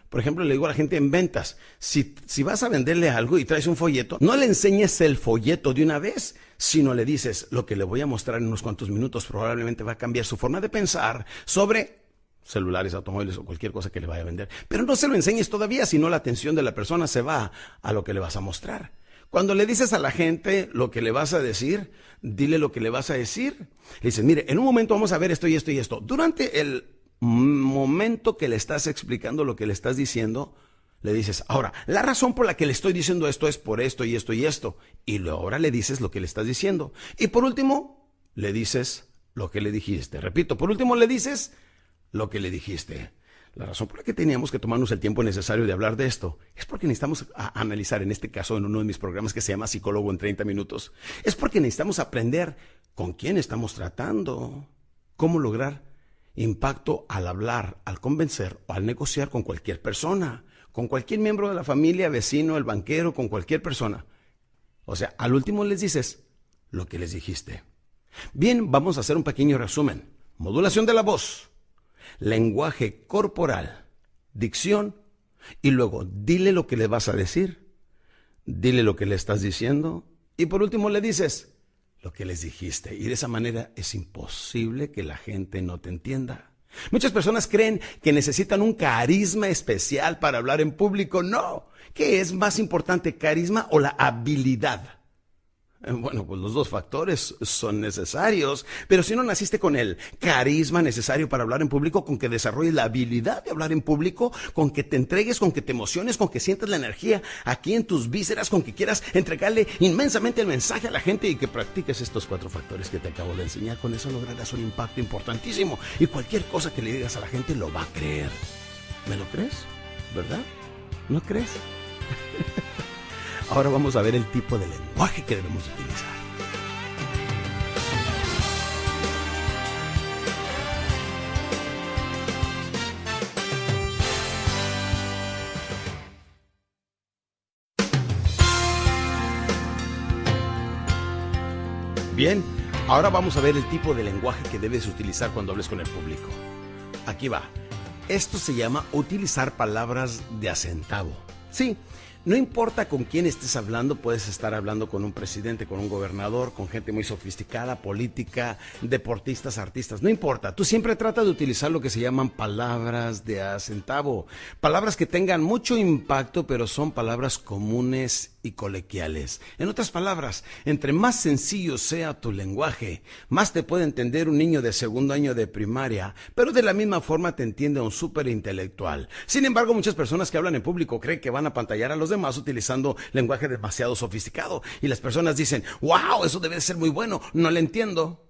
por ejemplo, le digo a la gente en ventas, si vas a venderle algo y traes un folleto, no le enseñes el folleto de una vez, sino le dices, lo que le voy a mostrar en unos cuantos minutos probablemente va a cambiar su forma de pensar sobre celulares, automóviles o cualquier cosa que le vaya a vender. Pero no se lo enseñes todavía, sino la atención de la persona se va a lo que le vas a mostrar. Cuando le dices a la gente lo que le vas a decir, dile lo que le vas a decir. Le dices, mire, en un momento vamos a ver esto y esto y esto. Durante el momento que le estás explicando lo que le estás diciendo, le dices, ahora, la razón por la que le estoy diciendo esto es por esto y esto y esto. Y ahora le dices lo que le estás diciendo. Y por último, le dices lo que le dijiste. Repito, por último le dices lo que le dijiste. La razón por la que teníamos que tomarnos el tiempo necesario de hablar de esto es porque necesitamos analizar, en este caso en uno de mis programas que se llama Psicólogo en 30 minutos, es porque necesitamos aprender con quién estamos tratando, cómo lograr impacto al hablar, al convencer o al negociar con cualquier persona, con cualquier miembro de la familia, vecino, el banquero, con cualquier persona. O sea, al último les dices lo que les dijiste. Bien, vamos a hacer un pequeño resumen. Modulación de la voz, lenguaje corporal, dicción y luego dile lo que le vas a decir, dile lo que le estás diciendo y por último le dices lo que les dijiste. Y de esa manera es imposible que la gente no te entienda. Muchas personas creen que necesitan un carisma especial para hablar en público. No. ¿Qué es más importante, carisma o la habilidad? Bueno, pues los dos factores son necesarios, pero si no naciste con el carisma necesario para hablar en público, con que desarrolles la habilidad de hablar en público, con que te entregues, con que te emociones, con que sientas la energía aquí en tus vísceras, con que quieras entregarle inmensamente el mensaje a la gente y que practiques estos 4 factores que te acabo de enseñar, con eso lograrás un impacto importantísimo y cualquier cosa que le digas a la gente lo va a creer. ¿Me lo crees? ¿Verdad? ¿No crees? Ahora vamos a ver el tipo de lenguaje que debemos utilizar. Bien, ahora vamos a ver el tipo de lenguaje que debes utilizar cuando hables con el público. Aquí va. Esto se llama utilizar palabras de a centavo. Sí. No importa con quién estés hablando, puedes estar hablando con un presidente, con un gobernador, con gente muy sofisticada, política, deportistas, artistas, no importa. Tú siempre trata de utilizar lo que se llaman palabras de a centavo. Palabras que tengan mucho impacto, pero son palabras comunes y coloquiales. En otras palabras, entre más sencillo sea tu lenguaje, más te puede entender un niño de segundo año de primaria, pero de la misma forma te entiende un súper intelectual. Sin embargo, muchas personas que hablan en público creen que van a apantallar a los demás utilizando lenguaje demasiado sofisticado. Y las personas dicen, wow, eso debe de ser muy bueno, no le entiendo.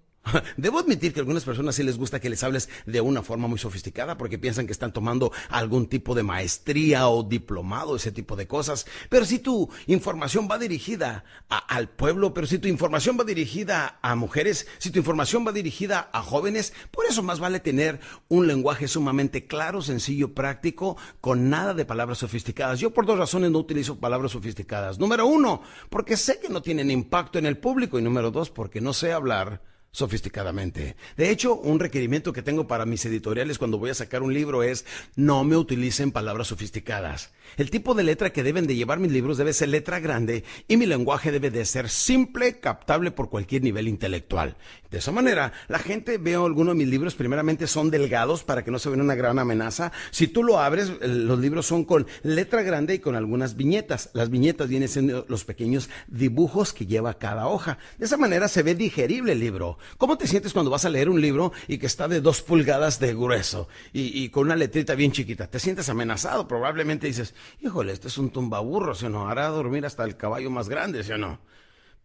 Debo admitir que a algunas personas sí les gusta que les hables de una forma muy sofisticada porque piensan que están tomando algún tipo de maestría o diplomado, ese tipo de cosas. Pero si tu información va dirigida al pueblo, pero si tu información va dirigida a mujeres, si tu información va dirigida a jóvenes, por eso más vale tener un lenguaje sumamente claro, sencillo, práctico, con nada de palabras sofisticadas. Yo por 2 razones no utilizo palabras sofisticadas. Número 1, porque sé que no tienen impacto en el público y número 2, porque no sé hablar sofisticadamente. De hecho, un requerimiento que tengo para mis editoriales cuando voy a sacar un libro es no me utilicen palabras sofisticadas. El tipo de letra que deben de llevar mis libros debe ser letra grande y mi lenguaje debe de ser simple, captable por cualquier nivel intelectual. De esa manera, la gente ve algunos de mis libros, primeramente son delgados para que no se vea una gran amenaza. Si tú lo abres, los libros son con letra grande y con algunas viñetas. Las viñetas vienen siendo los pequeños dibujos que lleva cada hoja. De esa manera se ve digerible el libro. ¿Cómo te sientes cuando vas a leer un libro y que está de 2 pulgadas de grueso y con una letrita bien chiquita? Te sientes amenazado, probablemente dices, híjole, este es un tumbaburro, ¿sí o no? Hará dormir hasta el caballo más grande, ¿sí o no?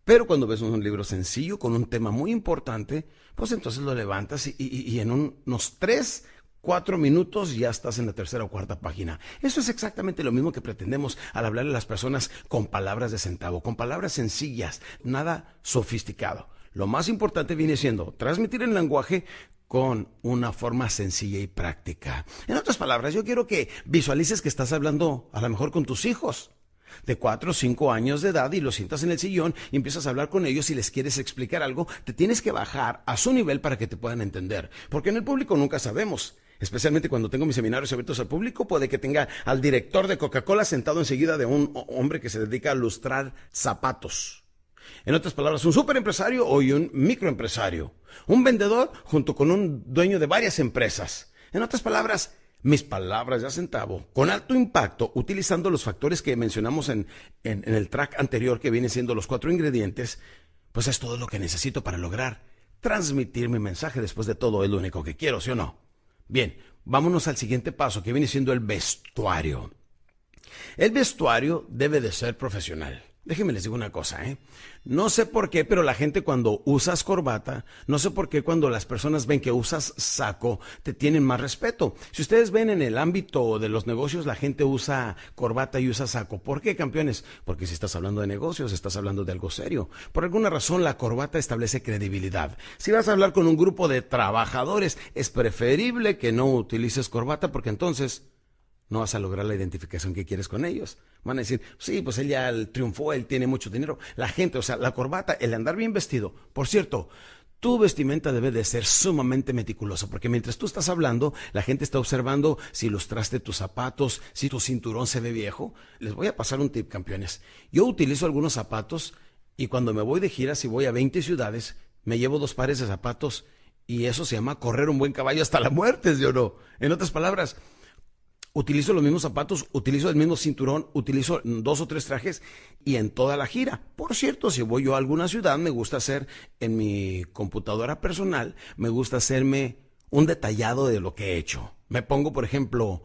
Pero cuando ves un libro sencillo con un tema muy importante, pues entonces lo levantas y en unos 3-4 minutos ya estás en la 3ª o 4ª página. Eso es exactamente lo mismo que pretendemos al hablarle a las personas con palabras de centavo, con palabras sencillas, nada sofisticado. Lo más importante viene siendo transmitir el lenguaje con una forma sencilla y práctica. En otras palabras, yo quiero que visualices que estás hablando a lo mejor con tus hijos de 4 o 5 años de edad y los sientas en el sillón y empiezas a hablar con ellos y les quieres explicar algo. Te tienes que bajar a su nivel para que te puedan entender, porque en el público nunca sabemos. Especialmente cuando tengo mis seminarios abiertos al público, puede que tenga al director de Coca-Cola sentado enseguida de un hombre que se dedica a lustrar zapatos. En otras palabras, un superempresario o un microempresario. Un vendedor junto con un dueño de varias empresas. En otras palabras, mis palabras de centavo, con alto impacto, utilizando los factores que mencionamos en el track anterior, que vienen siendo los 4 ingredientes, pues es todo lo que necesito para lograr transmitir mi mensaje. Después de todo, es lo único que quiero, ¿sí o no? Bien, vámonos al siguiente paso, que viene siendo el vestuario. El vestuario debe de ser profesional. Déjenme les digo una cosa, No sé por qué, pero la gente cuando usas corbata, no sé por qué cuando las personas ven que usas saco, te tienen más respeto. Si ustedes ven en el ámbito de los negocios, la gente usa corbata y usa saco. ¿Por qué, campeones? Porque si estás hablando de negocios, estás hablando de algo serio. Por alguna razón, la corbata establece credibilidad. Si vas a hablar con un grupo de trabajadores, es preferible que no utilices corbata, porque entonces no vas a lograr la identificación que quieres con ellos. Van a decir, sí, pues él ya triunfó, él tiene mucho dinero. La gente, o sea, la corbata, el andar bien vestido. Por cierto, tu vestimenta debe de ser sumamente meticulosa, porque mientras tú estás hablando, la gente está observando si lustraste tus zapatos, si tu cinturón se ve viejo. Les voy a pasar un tip, campeones. Yo utilizo algunos zapatos y cuando me voy de gira, si voy a 20 ciudades, me llevo 2 pares de zapatos y eso se llama correr un buen caballo hasta la muerte, ¿sí o no? En otras palabras, utilizo los mismos zapatos, utilizo el mismo cinturón, utilizo 2 o 3 trajes y en toda la gira. Por cierto, si voy yo a alguna ciudad, me gusta hacer en mi computadora personal, me gusta hacerme un detallado de lo que he hecho. Me pongo, por ejemplo,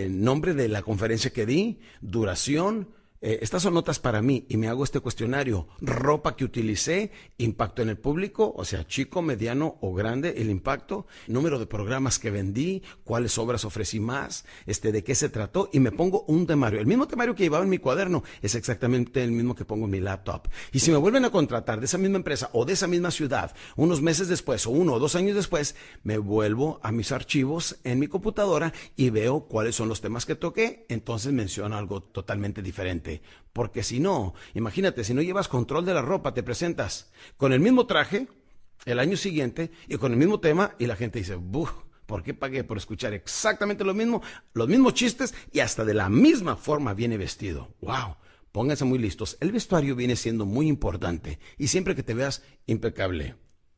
nombre de la conferencia que di, duración. Estas son notas para mí y me hago este cuestionario. Ropa que utilicé, impacto en el público, o sea, chico, mediano o grande, el impacto, número de programas que vendí, cuáles obras ofrecí más, de qué se trató, y me pongo un temario. El mismo temario que llevaba en mi cuaderno es exactamente el mismo que pongo en mi laptop. Y si me vuelven a contratar de esa misma empresa o de esa misma ciudad, unos meses después o 1 o 2 años después, me vuelvo a mis archivos en mi computadora y veo cuáles son los temas que toqué, entonces menciono algo totalmente diferente. Porque si no, imagínate, si no llevas control de la ropa, te presentas con el mismo traje el año siguiente y con el mismo tema y la gente dice, ¡buf! ¿Por qué pagué por escuchar exactamente lo mismo, los mismos chistes y hasta de la misma forma viene vestido? ¡Wow! Pónganse muy listos. El vestuario viene siendo muy importante y siempre que te veas impecable.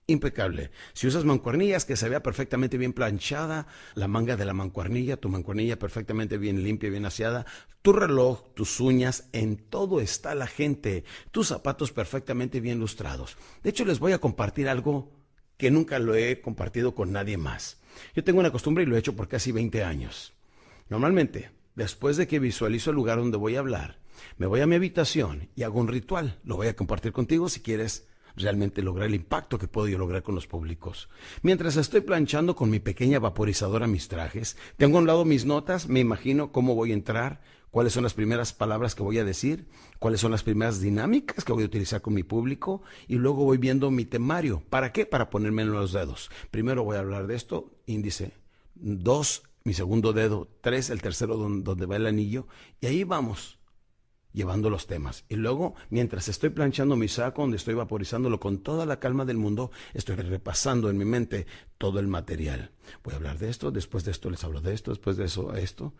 Impecable. Si usas mancuernillas, que se vea perfectamente bien planchada, la manga de la mancuernilla, tu mancuernilla perfectamente bien limpia, bien aseada, tu reloj, tus uñas, en todo está la gente, tus zapatos perfectamente bien lustrados. De hecho, les voy a compartir algo que nunca lo he compartido con nadie más. Yo tengo una costumbre y lo he hecho por casi 20 años. Normalmente, después de que visualizo el lugar donde voy a hablar, me voy a mi habitación y hago un ritual. Lo voy a compartir contigo si quieres realmente lograr el impacto que puedo yo lograr con los públicos. Mientras estoy planchando con mi pequeña vaporizadora mis trajes, tengo a un lado mis notas, me imagino cómo voy a entrar, cuáles son las primeras palabras que voy a decir, cuáles son las primeras dinámicas que voy a utilizar con mi público y luego voy viendo mi temario. ¿Para qué? Para ponerme en los dedos. Primero voy a hablar de esto, índice, 2, mi segundo dedo, 3, el tercero donde va el anillo y ahí vamos llevando los temas. Y luego, mientras estoy planchando mi saco, donde estoy vaporizándolo con toda la calma del mundo, estoy repasando en mi mente todo el material. Voy a hablar de esto, después de esto les hablo de esto, después de eso esto.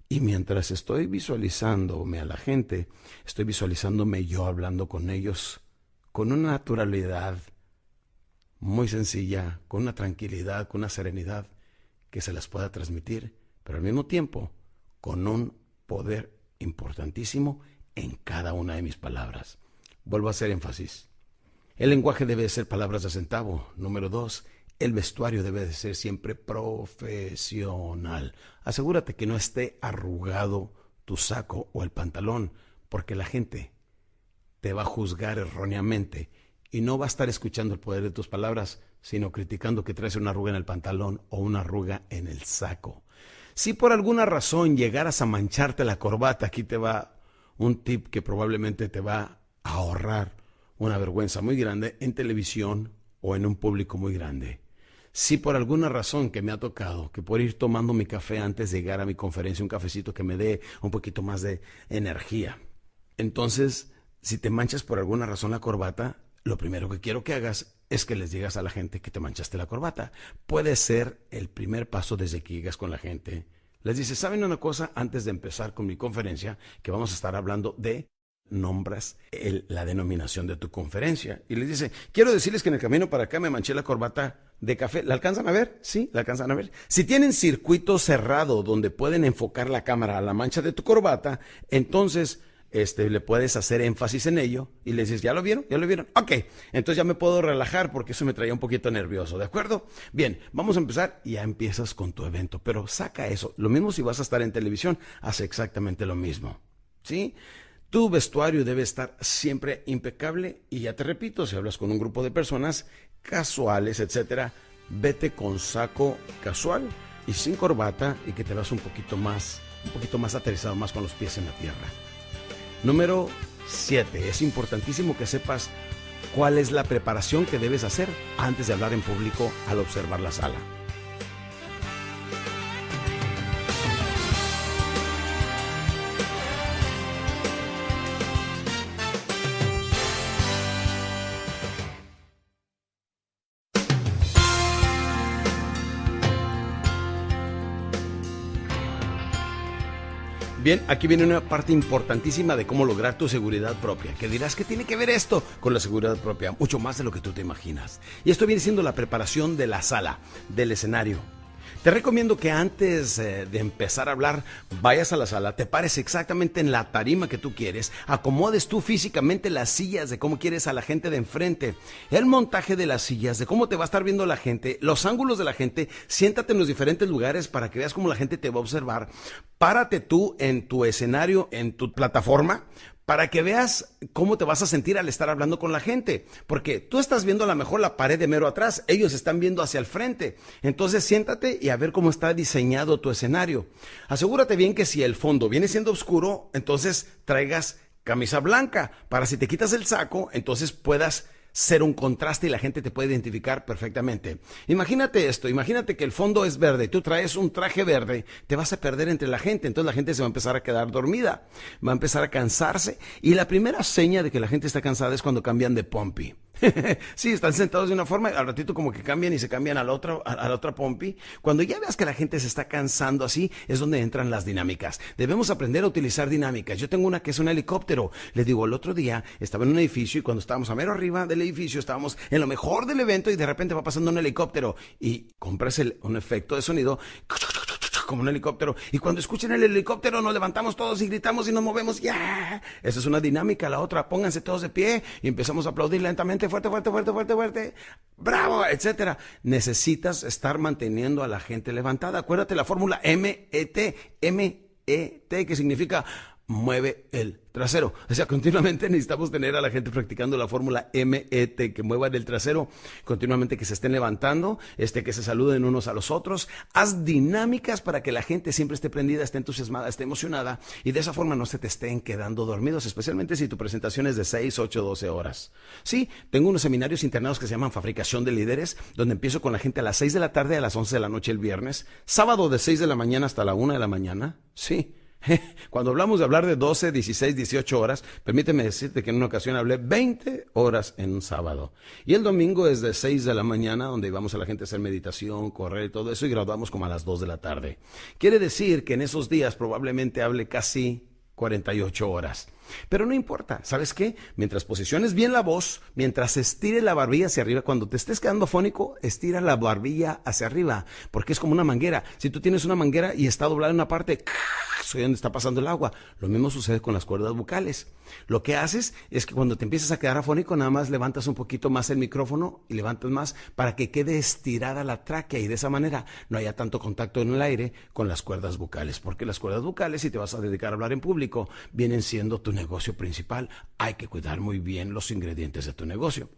Y mientras estoy visualizándome a la gente, estoy visualizándome yo hablando con ellos con una naturalidad muy sencilla, con una tranquilidad, con una serenidad que se las pueda transmitir, pero al mismo tiempo con un poder importantísimo en cada una de mis palabras. Vuelvo a hacer énfasis. El lenguaje debe de ser palabras de centavo. Número 2, el vestuario debe de ser siempre profesional. Asegúrate que no esté arrugado tu saco o el pantalón, porque la gente te va a juzgar erróneamente y no va a estar escuchando el poder de tus palabras, sino criticando que traes una arruga en el pantalón o una arruga en el saco. Si por alguna razón llegaras a mancharte la corbata, aquí te va un tip que probablemente te va a ahorrar una vergüenza muy grande en televisión o en un público muy grande. Si por alguna razón que me ha tocado, que por ir tomando mi café antes de llegar a mi conferencia, un cafecito que me dé un poquito más de energía, entonces, si te manchas por alguna razón la corbata, lo primero que quiero que hagas es que les digas a la gente que te manchaste la corbata. Puede ser el primer paso desde que llegas con la gente. Les dices, ¿saben una cosa? Antes de empezar con mi conferencia, que vamos a estar hablando de, nombras la denominación de tu conferencia. Y les dice, quiero decirles que en el camino para acá me manché la corbata de café. ¿La alcanzan a ver? Sí, la alcanzan a ver. Si tienen circuito cerrado donde pueden enfocar la cámara a la mancha de tu corbata, entonces le puedes hacer énfasis en ello y le dices, ¿ya lo vieron? ¿Ya lo vieron? Ok, entonces ya me puedo relajar porque eso me traía un poquito nervioso, ¿de acuerdo? Bien, vamos a empezar y ya empiezas con tu evento, pero saca eso. Lo mismo si vas a estar en televisión, hace exactamente lo mismo, ¿sí? Tu vestuario debe estar siempre impecable y ya te repito, si hablas con un grupo de personas casuales, etcétera, vete con saco casual y sin corbata y que te veas un poquito más aterrizado, más con los pies en la tierra. Número 7. Es importantísimo que sepas cuál es la preparación que debes hacer antes de hablar en público al observar la sala. Bien, aquí viene una parte importantísima de cómo lograr tu seguridad propia. Que dirás, ¿qué tiene que ver esto con la seguridad propia? Mucho más de lo que tú te imaginas. Y esto viene siendo la preparación de la sala, del escenario. Te recomiendo que antes de empezar a hablar, vayas a la sala, te pares exactamente en la tarima que tú quieres, acomodes tú físicamente las sillas de cómo quieres a la gente de enfrente, el montaje de las sillas, de cómo te va a estar viendo la gente, los ángulos de la gente, siéntate en los diferentes lugares para que veas cómo la gente te va a observar, párate tú en tu escenario, en tu plataforma, para que veas cómo te vas a sentir al estar hablando con la gente. Porque tú estás viendo a lo mejor la pared de mero atrás, ellos están viendo hacia el frente. Entonces siéntate y a ver cómo está diseñado tu escenario. Asegúrate bien que si el fondo viene siendo oscuro, entonces traigas camisa blanca, para si te quitas el saco, entonces puedas ser un contraste y la gente te puede identificar perfectamente. Imagínate esto, imagínate que el fondo es verde, tú traes un traje verde, te vas a perder entre la gente, entonces la gente se va a empezar a quedar dormida, va a empezar a cansarse y la primera seña de que la gente está cansada es cuando cambian de pompi. Sí, están sentados de una forma, al ratito como que cambian y se cambian a la otra pompi. Cuando ya veas que la gente se está cansando así, es donde entran las dinámicas. Debemos aprender a utilizar dinámicas. Yo tengo una que es un helicóptero. Les digo, el otro día estaba en un edificio y cuando estábamos a mero arriba del edificio, estábamos en lo mejor del evento y de repente va pasando un helicóptero y compras un efecto de sonido como un helicóptero, y cuando escuchen el helicóptero nos levantamos todos y gritamos y nos movemos. ¡Ya! Esa es una dinámica. La otra, pónganse todos de pie y empezamos a aplaudir lentamente, fuerte, fuerte, fuerte, fuerte, fuerte, bravo, etcétera. Necesitas estar manteniendo a la gente levantada. Acuérdate la fórmula MET, que significa mueve el trasero. O sea, continuamente necesitamos tener a la gente practicando la fórmula MET, que muevan el trasero, continuamente que se estén levantando, que se saluden unos a los otros. Haz dinámicas para que la gente siempre esté prendida, esté entusiasmada, esté emocionada y de esa forma no se te estén quedando dormidos, especialmente si tu presentación es de 6, 8, 12 horas. Sí, tengo unos seminarios internados que se llaman Fabricación de Líderes, donde empiezo con la gente a las 6 de la tarde, a las 11 de la noche el viernes, sábado de 6 de la mañana hasta la 1 de la mañana. Sí. Cuando hablamos de hablar de 12, 16, 18 horas, permíteme decirte que en una ocasión hablé 20 horas en un sábado. Y el domingo es de 6 de la mañana, donde íbamos a la gente a hacer meditación, correr y todo eso, y graduamos como a las 2 de la tarde. Quiere decir que en esos días probablemente hable casi 48 horas. Pero no importa, ¿sabes qué? Mientras posiciones bien la voz, mientras estire la barbilla hacia arriba, cuando te estés quedando fónico, estira la barbilla hacia arriba, porque es como una manguera. Si tú tienes una manguera y está doblada en una parte, soy donde está pasando el agua. Lo mismo sucede con las cuerdas vocales. Lo que haces es que cuando te empiezas a quedar afónico, nada más levantas un poquito más el micrófono y levantas más para que quede estirada la tráquea y de esa manera no haya tanto contacto en el aire con las cuerdas vocales, porque las cuerdas vocales, si te vas a dedicar a hablar en público, vienen siendo tu negocio principal. Hay que cuidar muy bien los ingredientes de tu negocio.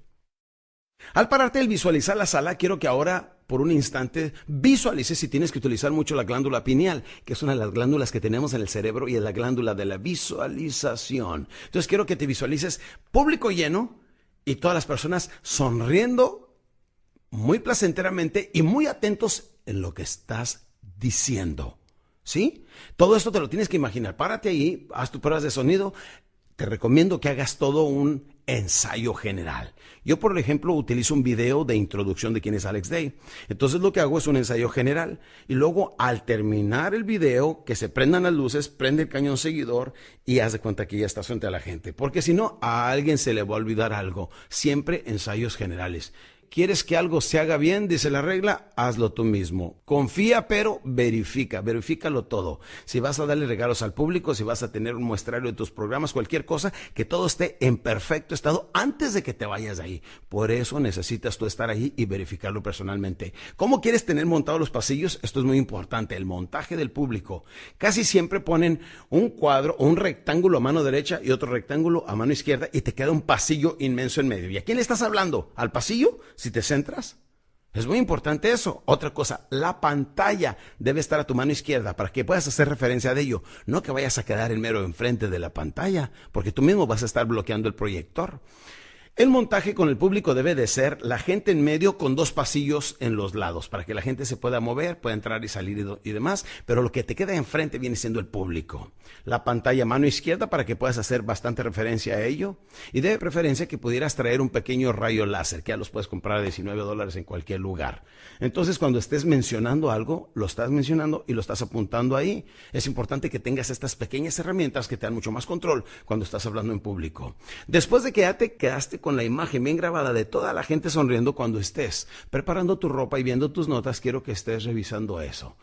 Al pararte el visualizar la sala, quiero que ahora por un instante visualices si tienes que utilizar mucho la glándula pineal, que es una de las glándulas que tenemos en el cerebro y es la glándula de la visualización. Entonces quiero que te visualices público lleno y todas las personas sonriendo muy placenteramente y muy atentos en lo que estás diciendo. ¿Sí? Todo esto te lo tienes que imaginar. Párate ahí, haz tus pruebas de sonido. Te recomiendo que hagas todo un ensayo general. Yo, por ejemplo, utilizo un video de introducción de quién es Alex Day. Entonces lo que hago es un ensayo general y luego al terminar el video, que se prendan las luces, prende el cañón seguidor y haz de cuenta que ya estás frente a la gente. Porque si no, a alguien se le va a olvidar algo. Siempre ensayos generales. ¿Quieres que algo se haga bien? Dice la regla, hazlo tú mismo. Confía, pero verifícalo todo. Si vas a darle regalos al público, si vas a tener un muestrario de tus programas, cualquier cosa, que todo esté en perfecto estado antes de que te vayas de ahí. Por eso necesitas tú estar ahí y verificarlo personalmente. ¿Cómo quieres tener montados los pasillos? Esto es muy importante, el montaje del público. Casi siempre ponen un cuadro o un rectángulo a mano derecha y otro rectángulo a mano izquierda y te queda un pasillo inmenso en medio. ¿Y a quién le estás hablando? ¿Al pasillo? Si te centras, es muy importante eso. Otra cosa, la pantalla debe estar a tu mano izquierda para que puedas hacer referencia de ello. No que vayas a quedar en mero enfrente de la pantalla, porque tú mismo vas a estar bloqueando el proyector. El montaje con el público debe de ser la gente en medio con dos pasillos en los lados, para que la gente se pueda mover, pueda entrar y salir y demás, pero lo que te queda enfrente viene siendo el público. La pantalla a mano izquierda para que puedas hacer bastante referencia a ello, y de preferencia que pudieras traer un pequeño rayo láser, que ya los puedes comprar a $19 en cualquier lugar. Entonces, cuando estés mencionando algo, lo estás mencionando y lo estás apuntando ahí. Es importante que tengas estas pequeñas herramientas que te dan mucho más control cuando estás hablando en público. Después de que ya te quedaste con la imagen bien grabada de toda la gente sonriendo, cuando estés preparando tu ropa y viendo tus notas, quiero que estés revisando eso.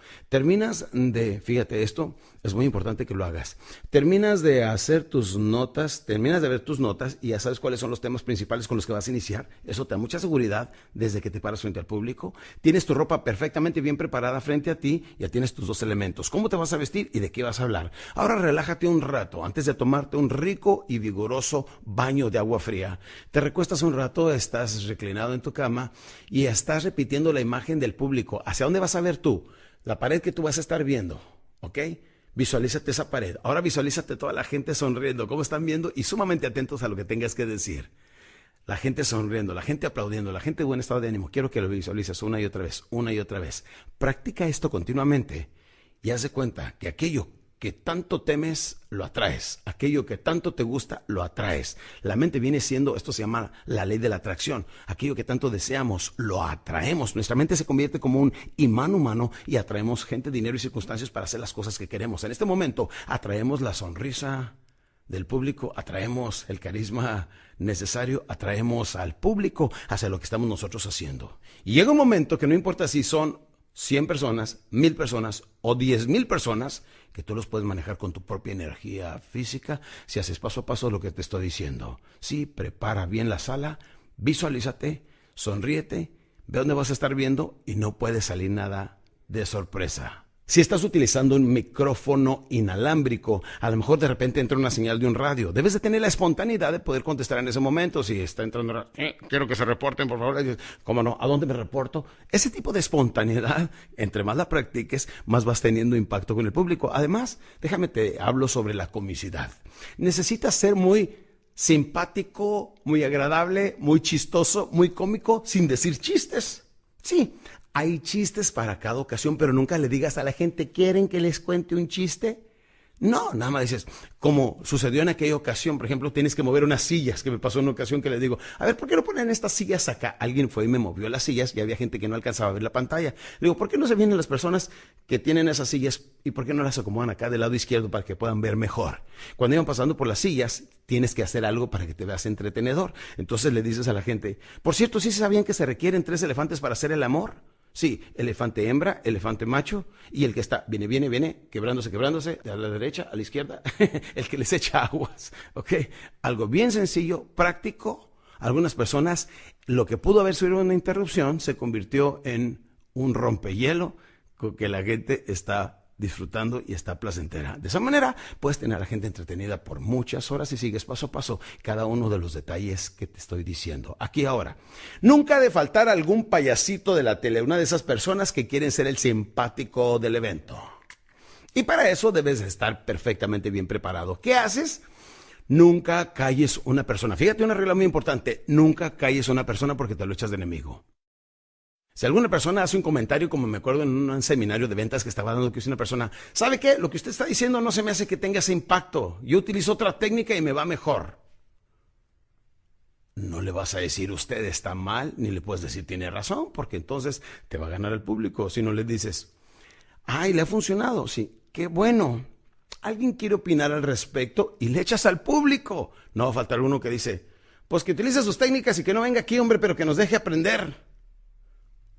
Fíjate, esto es muy importante que lo hagas. Terminas de hacer tus notas, terminas de ver tus notas y ya sabes cuáles son los temas principales con los que vas a iniciar. Eso te da mucha seguridad desde que te paras frente al público. Tienes tu ropa perfectamente bien preparada frente a ti, ya tienes tus dos elementos. ¿Cómo te vas a vestir y de qué vas a hablar? Ahora relájate un rato antes de tomarte un rico y vigoroso baño de agua fría. Te recuestas un rato, estás reclinado en tu cama y estás repitiendo la imagen del público. ¿Hacia dónde vas a ver tú? La pared que tú vas a estar viendo, ¿ok? Visualízate esa pared. Ahora visualízate toda la gente sonriendo, cómo están viendo y sumamente atentos a lo que tengas que decir. La gente sonriendo, la gente aplaudiendo, la gente de buen estado de ánimo. Quiero que lo visualices una y otra vez, una y otra vez. Practica esto continuamente y haz de cuenta que aquello que tanto temes, lo atraes. Aquello que tanto te gusta, lo atraes. La mente viene siendo, esto se llama la ley de la atracción. Aquello que tanto deseamos, lo atraemos. Nuestra mente se convierte como un imán humano y atraemos gente, dinero y circunstancias para hacer las cosas que queremos. En este momento, atraemos la sonrisa del público, atraemos el carisma necesario, atraemos al público hacia lo que estamos nosotros haciendo. Y llega un momento que no importa si son 100 personas, 1000 personas o 10,000 personas, que tú los puedes manejar con tu propia energía física si haces paso a paso lo que te estoy diciendo. Sí, prepara bien la sala, visualízate, sonríete, ve dónde vas a estar viendo y no puede salir nada de sorpresa. Si estás utilizando un micrófono inalámbrico, a lo mejor de repente entra una señal de un radio. Debes de tener la espontaneidad de poder contestar en ese momento. Si está entrando, quiero que se reporten, por favor. ¿Cómo no? ¿A dónde me reporto? Ese tipo de espontaneidad, entre más la practiques, más vas teniendo impacto con el público. Además, déjame te hablo sobre la comicidad. Necesitas ser muy simpático, muy agradable, muy chistoso, muy cómico, sin decir chistes. Sí. Hay chistes para cada ocasión, pero nunca le digas a la gente, ¿quieren que les cuente un chiste? No, nada más dices, como sucedió en aquella ocasión, por ejemplo, tienes que mover unas sillas, que me pasó en una ocasión que le digo, a ver, ¿por qué no ponen estas sillas acá? Alguien fue y me movió las sillas y había gente que no alcanzaba a ver la pantalla. Le digo, ¿por qué no se vienen las personas que tienen esas sillas y por qué no las acomodan acá del lado izquierdo para que puedan ver mejor? Cuando iban pasando por las sillas, tienes que hacer algo para que te veas entretenedor. Entonces le dices a la gente, por cierto, ¿sí sabían que se requieren 3 elefantes para hacer el amor? Sí, elefante hembra, elefante macho y el que está, viene, quebrándose, de la derecha a la izquierda, el que les echa aguas, ¿ok? Algo bien sencillo, práctico. Algunas personas, lo que pudo haber sido una interrupción se convirtió en un rompehielo con que la gente está disfrutando y está placentera. De esa manera puedes tener a la gente entretenida por muchas horas y sigues paso a paso cada uno de los detalles que te estoy diciendo. Aquí ahora, nunca ha de faltar algún payasito de la tele, una de esas personas que quieren ser el simpático del evento. Y para eso debes estar perfectamente bien preparado. ¿Qué haces? Nunca calles una persona. Fíjate, una regla muy importante, nunca calles a una persona porque te lo echas de enemigo. Si alguna persona hace un comentario, como me acuerdo en un seminario de ventas que estaba dando, que dice una persona, ¿sabe qué? Lo que usted está diciendo no se me hace que tenga ese impacto. Yo utilizo otra técnica y me va mejor. No le vas a decir usted está mal, ni le puedes decir tiene razón, porque entonces te va a ganar el público. Si no le dices, ay, le ha funcionado, sí, qué bueno. Alguien quiere opinar al respecto y le echas al público. No va a faltar uno que dice, pues que utilice sus técnicas y que no venga aquí, hombre, pero que nos deje aprender.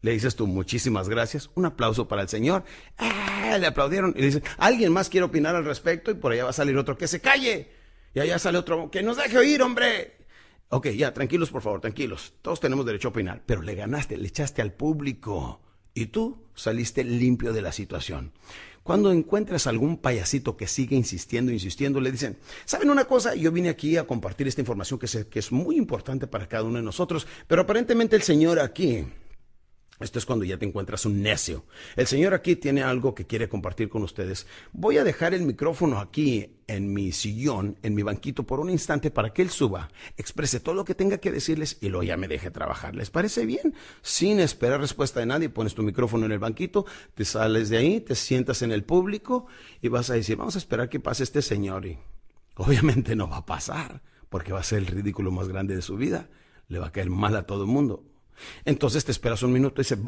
Le dices tú, muchísimas gracias, un aplauso para el señor. Le aplaudieron y le dicen, ¿alguien más quiere opinar al respecto? Y por allá va a salir otro, que se calle. Y allá sale otro, que nos deje oír, hombre. Ok, ya, tranquilos, por favor, tranquilos. Todos tenemos derecho a opinar, pero le ganaste, le echaste al público. Y tú saliste limpio de la situación. Cuando encuentras algún payasito que sigue insistiendo, le dicen, ¿saben una cosa? Yo vine aquí a compartir esta información que sé que es muy importante para cada uno de nosotros, pero aparentemente el señor aquí... Esto es cuando ya te encuentras un necio. El señor aquí tiene algo que quiere compartir con ustedes. Voy a dejar el micrófono aquí en mi sillón, en mi banquito, por un instante para que él suba, exprese todo lo que tenga que decirles y luego ya me deje trabajar. ¿Les parece bien? Sin esperar respuesta de nadie, pones tu micrófono en el banquito, te sales de ahí, te sientas en el público y vas a decir, vamos a esperar que pase este señor. Y obviamente no va a pasar, porque va a ser el ridículo más grande de su vida. Le va a caer mal a todo el mundo. Entonces te esperas un minuto y dices,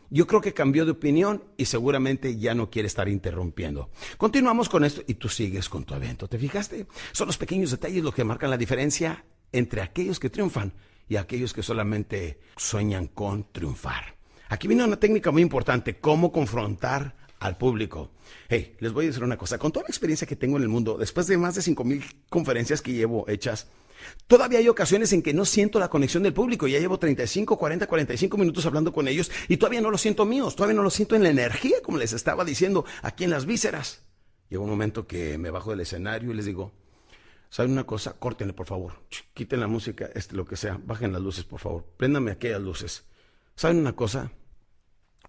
yo creo que cambió de opinión y seguramente ya no quiere estar interrumpiendo. Continuamos con esto y tú sigues con tu evento. ¿Te fijaste? Son los pequeños detalles los que marcan la diferencia entre aquellos que triunfan y aquellos que solamente sueñan con triunfar. Aquí viene una técnica muy importante, cómo confrontar al público. Hey, les voy a decir una cosa, con toda la experiencia que tengo en el mundo, después de más de 5,000 conferencias que llevo hechas, todavía hay ocasiones en que no siento la conexión del público. Ya llevo 35, 40, 45 minutos hablando con ellos y todavía no lo siento míos, todavía no lo siento en la energía, como les estaba diciendo, aquí en las vísceras. Llega un momento que me bajo del escenario y les digo, ¿saben una cosa? Córtenle, por favor. Quiten la música, lo que sea. Bajen las luces, por favor. Préndanme aquellas luces. ¿Saben una cosa?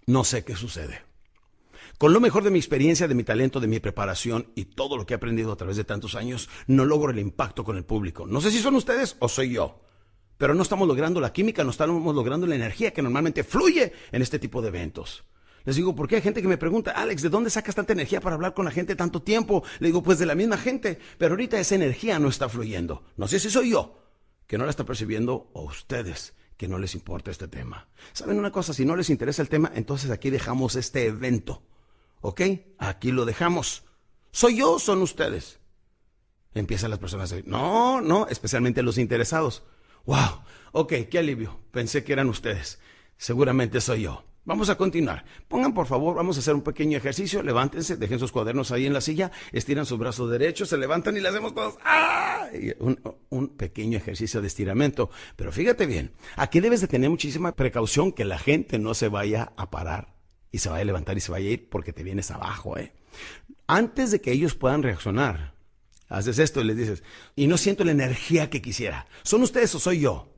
No sé qué sucede. Con lo mejor de mi experiencia, de mi talento, de mi preparación y todo lo que he aprendido a través de tantos años, no logro el impacto con el público. No sé si son ustedes o soy yo, pero no estamos logrando la química, no estamos logrando la energía que normalmente fluye en este tipo de eventos. Les digo, ¿por qué hay gente que me pregunta, Alex, ¿de dónde sacas tanta energía para hablar con la gente tanto tiempo? Le digo, pues de la misma gente, pero ahorita esa energía no está fluyendo. No sé si soy yo, que no la está percibiendo, o ustedes, que no les importa este tema. ¿Saben una cosa? Si no les interesa el tema, entonces aquí dejamos este evento. ¿Ok? Aquí lo dejamos. ¿Soy yo o son ustedes? Empiezan las personas a decir, no, especialmente los interesados. ¡Wow! Ok, qué alivio. Pensé que eran ustedes. Seguramente soy yo. Vamos a continuar. Pongan, por favor, vamos a hacer un pequeño ejercicio. Levántense, dejen sus cuadernos ahí en la silla, estiran sus brazos derechos, se levantan y le hacemos todos. ¡Ah! Un pequeño ejercicio de estiramiento. Pero fíjate bien, aquí debes de tener muchísima precaución que la gente no se vaya a parar y se vaya a levantar y se vaya a ir porque te vienes abajo, Antes de que ellos puedan reaccionar, haces esto y les dices, y no siento la energía que quisiera. ¿Son ustedes o soy yo?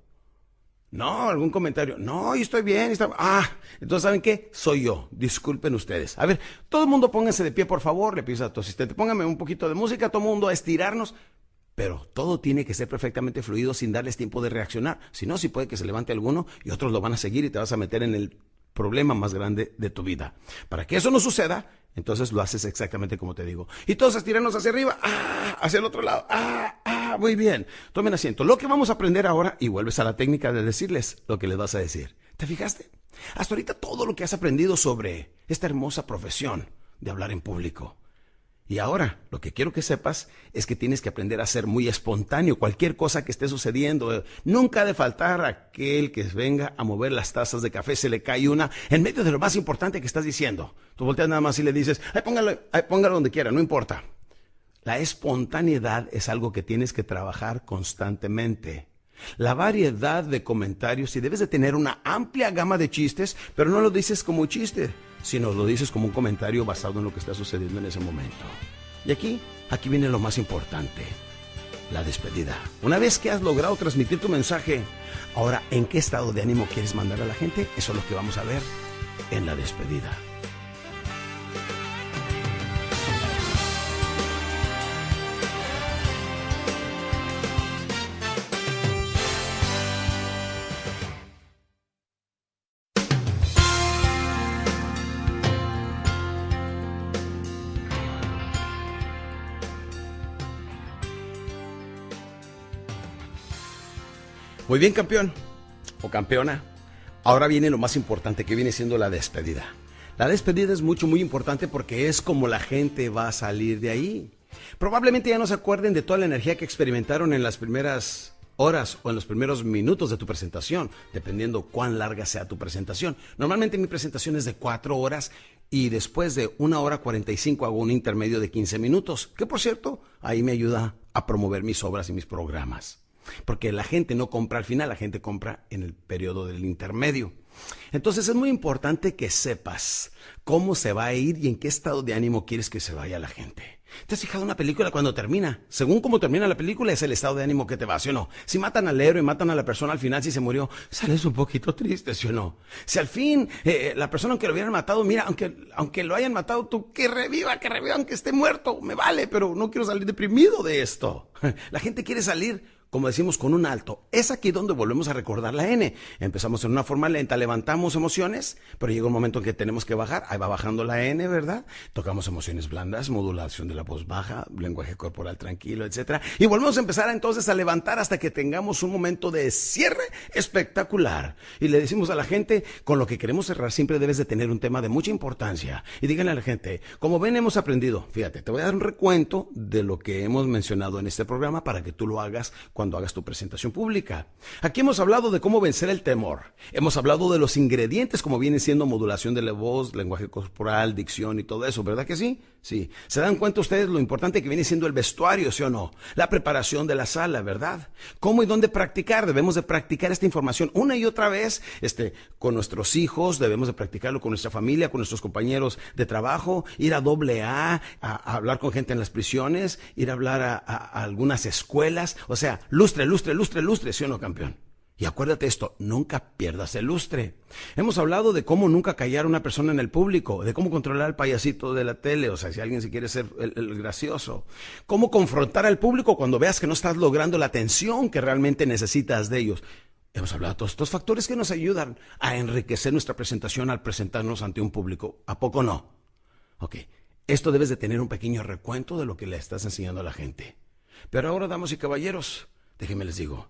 No, algún comentario. No, yo estoy bien. Entonces, ¿saben qué? Soy yo. Disculpen ustedes. A ver, todo el mundo pónganse de pie, por favor. Le pides a tu asistente, póngame un poquito de música, todo el mundo a estirarnos. Pero todo tiene que ser perfectamente fluido sin darles tiempo de reaccionar. Si no, sí puede que se levante alguno y otros lo van a seguir y te vas a meter en el problema más grande de tu vida. Para que eso no suceda, entonces lo haces exactamente como te digo. Y todos estirarnos hacia arriba, hacia el otro lado, muy bien. Tomen asiento. Lo que vamos a aprender ahora, y vuelves a la técnica de decirles lo que les vas a decir. ¿Te fijaste? Hasta ahorita todo lo que has aprendido sobre esta hermosa profesión de hablar en público. Y ahora, lo que quiero que sepas es que tienes que aprender a ser muy espontáneo. Cualquier cosa que esté sucediendo, nunca ha de faltar aquel que venga a mover las tazas de café, se le cae una en medio de lo más importante que estás diciendo. Tú volteas nada más y le dices, póngalo donde quiera, no importa. La espontaneidad es algo que tienes que trabajar constantemente. La variedad de comentarios, y debes de tener una amplia gama de chistes, pero no lo dices como chiste, sino lo dices como un comentario basado en lo que está sucediendo en ese momento. Y aquí viene lo más importante, la despedida. Una vez que has logrado transmitir tu mensaje, ahora, ¿en qué estado de ánimo quieres mandar a la gente? Eso es lo que vamos a ver en la despedida. Muy bien, campeón o campeona. Ahora viene lo más importante, que viene siendo la despedida. La despedida es muy importante porque es como la gente va a salir de ahí. Probablemente ya no se acuerden de toda la energía que experimentaron en las primeras horas o en los primeros minutos de tu presentación, dependiendo cuán larga sea tu presentación. Normalmente mi presentación es de 4 horas y después de 1 hora 45 hago un intermedio de 15 minutos, que por cierto, ahí me ayuda a promover mis obras y mis programas. Porque la gente no compra al final, la gente compra en el periodo del intermedio. Entonces es muy importante que sepas cómo se va a ir y en qué estado de ánimo quieres que se vaya la gente. ¿Te has fijado una película cuando termina? Según cómo termina la película es el estado de ánimo que te va, ¿sí o no? Si matan al héroe, matan a la persona al final, si se murió, sales un poquito triste, ¿sí o no? Si al fin la persona, aunque lo hubieran matado, mira, aunque lo hayan matado, tú que reviva, aunque esté muerto, me vale, pero no quiero salir deprimido de esto. La gente quiere salir, como decimos, con un alto. Es aquí donde volvemos a recordar la N. Empezamos en una forma lenta, levantamos emociones, pero llega un momento en que tenemos que bajar. Ahí va bajando la N, ¿verdad? Tocamos emociones blandas, modulación de la voz baja, lenguaje corporal tranquilo, etcétera. Y volvemos a empezar entonces a levantar hasta que tengamos un momento de cierre espectacular. Y le decimos a la gente, con lo que queremos cerrar siempre debes de tener un tema de mucha importancia. Y díganle a la gente, como ven, hemos aprendido. Fíjate, te voy a dar un recuento de lo que hemos mencionado en este programa para que tú lo hagas cuando hagas tu presentación pública. Aquí hemos hablado de cómo vencer el temor. Hemos hablado de los ingredientes como vienen siendo modulación de la voz, lenguaje corporal, dicción y todo eso, ¿verdad que sí? Sí. ¿Se dan cuenta ustedes lo importante que viene siendo el vestuario, sí o no? La preparación de la sala, ¿verdad? ¿Cómo y dónde practicar? Debemos de practicar esta información una y otra vez, con nuestros hijos, debemos de practicarlo con nuestra familia, con nuestros compañeros de trabajo, ir a AA, a hablar con gente en las prisiones, ir a hablar a algunas escuelas, o sea, lustre, ¿sí o no, campeón? Y acuérdate esto, nunca pierdas el lustre. Hemos hablado de cómo nunca callar a una persona en el público, de cómo controlar al payasito de la tele, o sea, si alguien se quiere ser el gracioso. Cómo confrontar al público cuando veas que no estás logrando la atención que realmente necesitas de ellos. Hemos hablado de todos estos factores que nos ayudan a enriquecer nuestra presentación al presentarnos ante un público. ¿A poco no? Ok, esto debes de tener un pequeño recuento de lo que le estás enseñando a la gente. Pero ahora, damas y caballeros, déjenme les digo,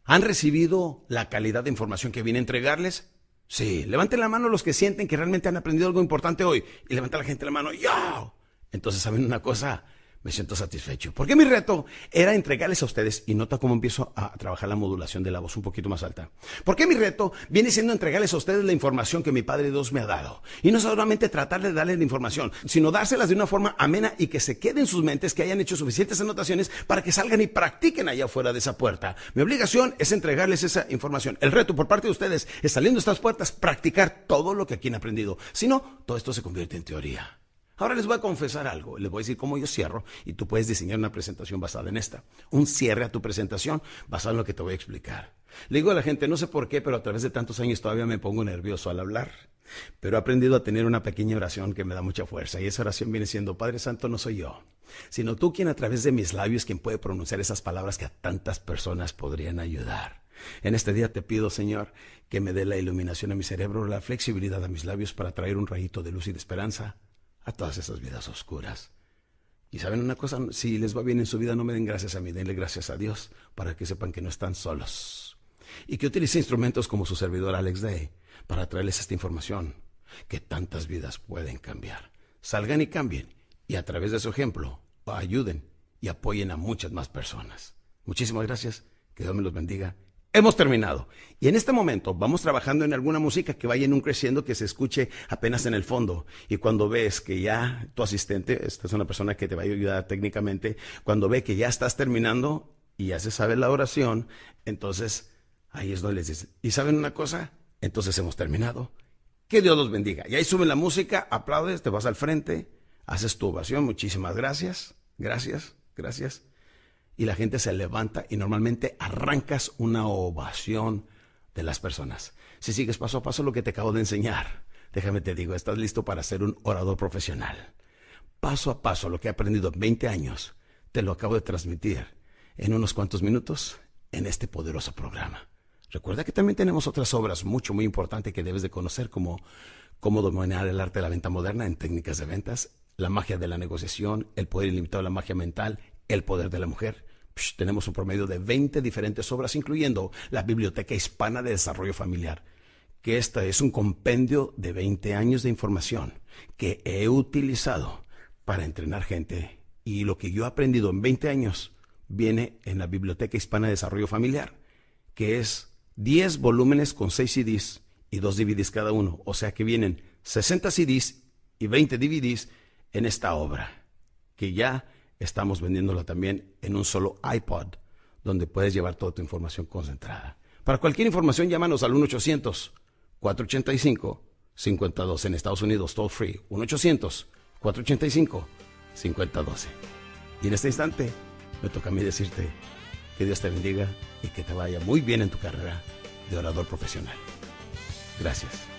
¿han recibido la calidad de información que vine a entregarles? Sí, levanten la mano los que sienten que realmente han aprendido algo importante hoy. Y levanta la gente la mano, ¡yo! Entonces, ¿saben una cosa? Me siento satisfecho. Porque mi reto era entregarles a ustedes, y nota cómo empiezo a trabajar la modulación de la voz un poquito más alta. Porque mi reto viene siendo entregarles a ustedes la información que mi Padre Dios me ha dado. Y no solamente tratar de darles la información, sino dárselas de una forma amena y que se quede en sus mentes, que hayan hecho suficientes anotaciones para que salgan y practiquen allá afuera de esa puerta. Mi obligación es entregarles esa información. El reto por parte de ustedes es, saliendo de estas puertas, practicar todo lo que aquí han aprendido. Si no, todo esto se convierte en teoría. Ahora les voy a confesar algo, les voy a decir cómo yo cierro y tú puedes diseñar una presentación basada en esta. Un cierre a tu presentación basado en lo que te voy a explicar. Le digo a la gente, no sé por qué, pero a través de tantos años todavía me pongo nervioso al hablar. Pero he aprendido a tener una pequeña oración que me da mucha fuerza y esa oración viene siendo, Padre Santo, no soy yo, sino tú quien a través de mis labios, quien puede pronunciar esas palabras que a tantas personas podrían ayudar. En este día te pido, Señor, que me dé la iluminación a mi cerebro, la flexibilidad a mis labios para traer un rayito de luz y de esperanza a todas esas vidas oscuras. Y saben una cosa, si les va bien en su vida, no me den gracias a mí, denle gracias a Dios para que sepan que no están solos. Y que utilice instrumentos como su servidor Alex Day para traerles esta información que tantas vidas pueden cambiar. Salgan y cambien y a través de su ejemplo ayuden y apoyen a muchas más personas. Muchísimas gracias, que Dios me los bendiga. Hemos terminado. Y en este momento vamos trabajando en alguna música que vaya en un creciendo que se escuche apenas en el fondo. Y cuando ves que ya tu asistente, esta es una persona que te va a ayudar técnicamente, cuando ve que ya estás terminando y ya se sabe la oración, entonces ahí es donde les dices, ¿y saben una cosa? Entonces hemos terminado. Que Dios los bendiga. Y ahí sube la música, aplaudes, te vas al frente, haces tu ovación, muchísimas gracias, gracias, gracias. Y la gente se levanta y normalmente arrancas una ovación de las personas. Si sigues paso a paso lo que te acabo de enseñar, déjame te digo, estás listo para ser un orador profesional. Paso a paso lo que he aprendido en 20 años, te lo acabo de transmitir en unos cuantos minutos en este poderoso programa. Recuerda que también tenemos otras obras muy importantes que debes de conocer, como cómo dominar el arte de la venta moderna en técnicas de ventas, la magia de la negociación, el poder ilimitado de la magia mental, el poder de la mujer. Tenemos un promedio de 20 diferentes obras, incluyendo la Biblioteca Hispana de Desarrollo Familiar, que esta es un compendio de 20 años de información que he utilizado para entrenar gente. Y lo que yo he aprendido en 20 años viene en la Biblioteca Hispana de Desarrollo Familiar, que es 10 volúmenes con 6 CDs y 2 DVDs cada uno. O sea que vienen 60 CDs y 20 DVDs en esta obra, que ya estamos vendiéndola también en un solo iPod, donde puedes llevar toda tu información concentrada. Para cualquier información, llámanos al 1-800-485-5012 en Estados Unidos, toll free, 1-800-485-5012. Y en este instante, me toca a mí decirte que Dios te bendiga y que te vaya muy bien en tu carrera de orador profesional. Gracias.